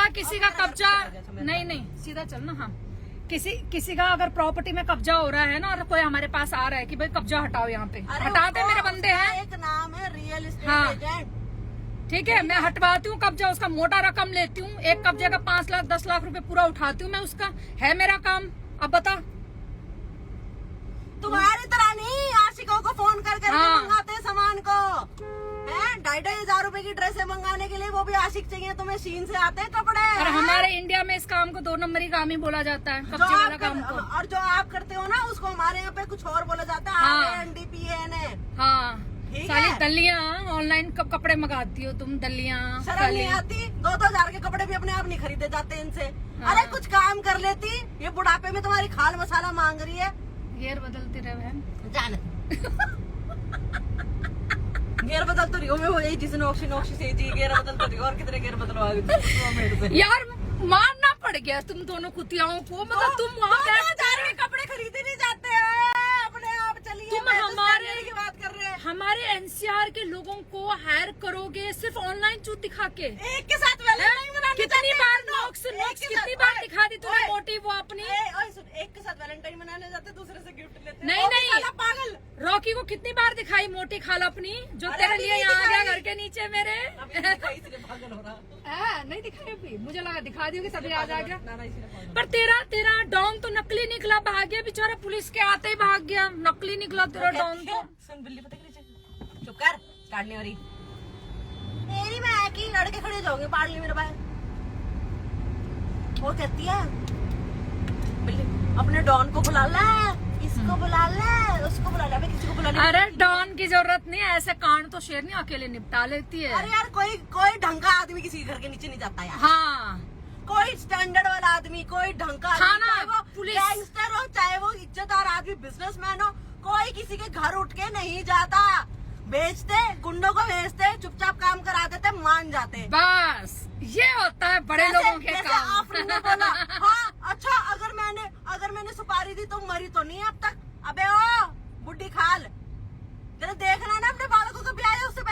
किसी का कब्जा नहीं, सीधा चलना। हाँ, किसी का अगर प्रॉपर्टी में कब्जा हो रहा है ना, और कोई हमारे पास आ रहा है कि भाई कब्जा हटाओ, यहाँ पे हटाते मेरे बंदे हैं। एक नाम है रियल एस्टेट एजेंट, ठीक है। मैं हटवाती हूँ कब्जा, उसका मोटा रकम लेती हूँ। एक कब्जे का 5 लाख 10 लाख रुपए पूरा उठाती हूँ मैं, उसका है मेरा काम। अब बता, तुम्हारी तरह नहीं आशिकों को फोन कर मंगाते हैं सामान को, है 2,500 रुपए की ड्रेसें मंगाने के लिए, वो भी आशिक चाहिए तुम्हें, शीन से आते हैं कपड़े। और हमारे इंडिया में इस काम को 2 नंबरी काम ही बोला जाता है, कब्जे वाला काम को। और जो आप करते हो ना, उसको हमारे यहाँ पे कुछ और बोला जाता है, NDPN है। हाँ, सारी दलियाँ ऑनलाइन कपड़े मंगाती हो तुम, दलियाँ। शर्म नहीं आती? 2-2 हजार के कपड़े भी अपने आप नहीं खरीदे जाते इनसे। अरे कुछ काम कर लेती, ये बुढ़ापे में तुम्हारी खाल मसाला मांग रही है। गियर बदलती रहे बहन, जान गियर बदल तो रही हूँ मैं, वही जिस नौक्षी से जी गियर बदल तो रही हूँ। और कितने गियर बदलवा यार, मारना पड़ गया तुम दोनों कुतियाओं को। मतलब तुम वहाँ कपड़े खरीदे नहीं जाते हैं अपने आप। चलिए, तुम हमारे की बात कर रहे हैं। हमारे एनसीआर के लोगों को हायर करोगे सिर्फ ऑनलाइन चूत दिखा के। एक के साथ कितनी बार नोक्स कितनी बार दिखा दी तूने मोटी वो अपनी। एक के साथ वैलेंटाइन मनाने जाते, दूसरे से गिफ्ट लेते। नहीं, पागल। रॉकी को कितनी बार दिखाई मोटी खाल अपनी, जो तेरे लिए यहाँ आ गया घर के नीचे मेरे। पागल हो रहा नहीं दिखाई अभी, मुझे लगा दिखा दी सभी याद आ गया। पर तेरा डॉन तो नकली निकला, भाग गया बेचारा, पुलिस के आते ही भाग गया। नकली निकला तेरा डॉन तो। सुन बिल्ली, पता चुप कर, स्टार्ट नहीं हो रही मेरी। मैं की लड़के खड़े जाओगे, पाड़ ली मेरे भाई। वो कहती है बिल्ली, अपने डॉन को बुला ले, इसको बुला ले, उसको बुला ले, मैं किसी को बुला ले। अरे डॉन की जरूरत नहीं है, ऐसे कांड तो शेरनी अकेले निपटा लेती है। अरे यार, कोई ढंग का आदमी किसी घर के नीचे नहीं जाता यार। हाँ, कोई स्टैंडर्ड वाला आदमी, कोई ढंग का आदमी, पुलिस गैंगस्टर हो चाहे वो इज्जतदार आदमी बिजनेसमैन हो, कोई किसी के घर उठ के नहीं जाता। बेचते, गुंडों को भेजते, चुपचाप काम करा देते, मान जाते। बस ये होता है बड़े लोगों के काम। आफरीन ने बोला, हाँ अच्छा, अगर मैंने सुपारी दी तो मरी तो नहीं अब तक। अबे ओ बुड्ढी खाल, तेरे देखना है ना अपने बालकों को ब्याह है उससे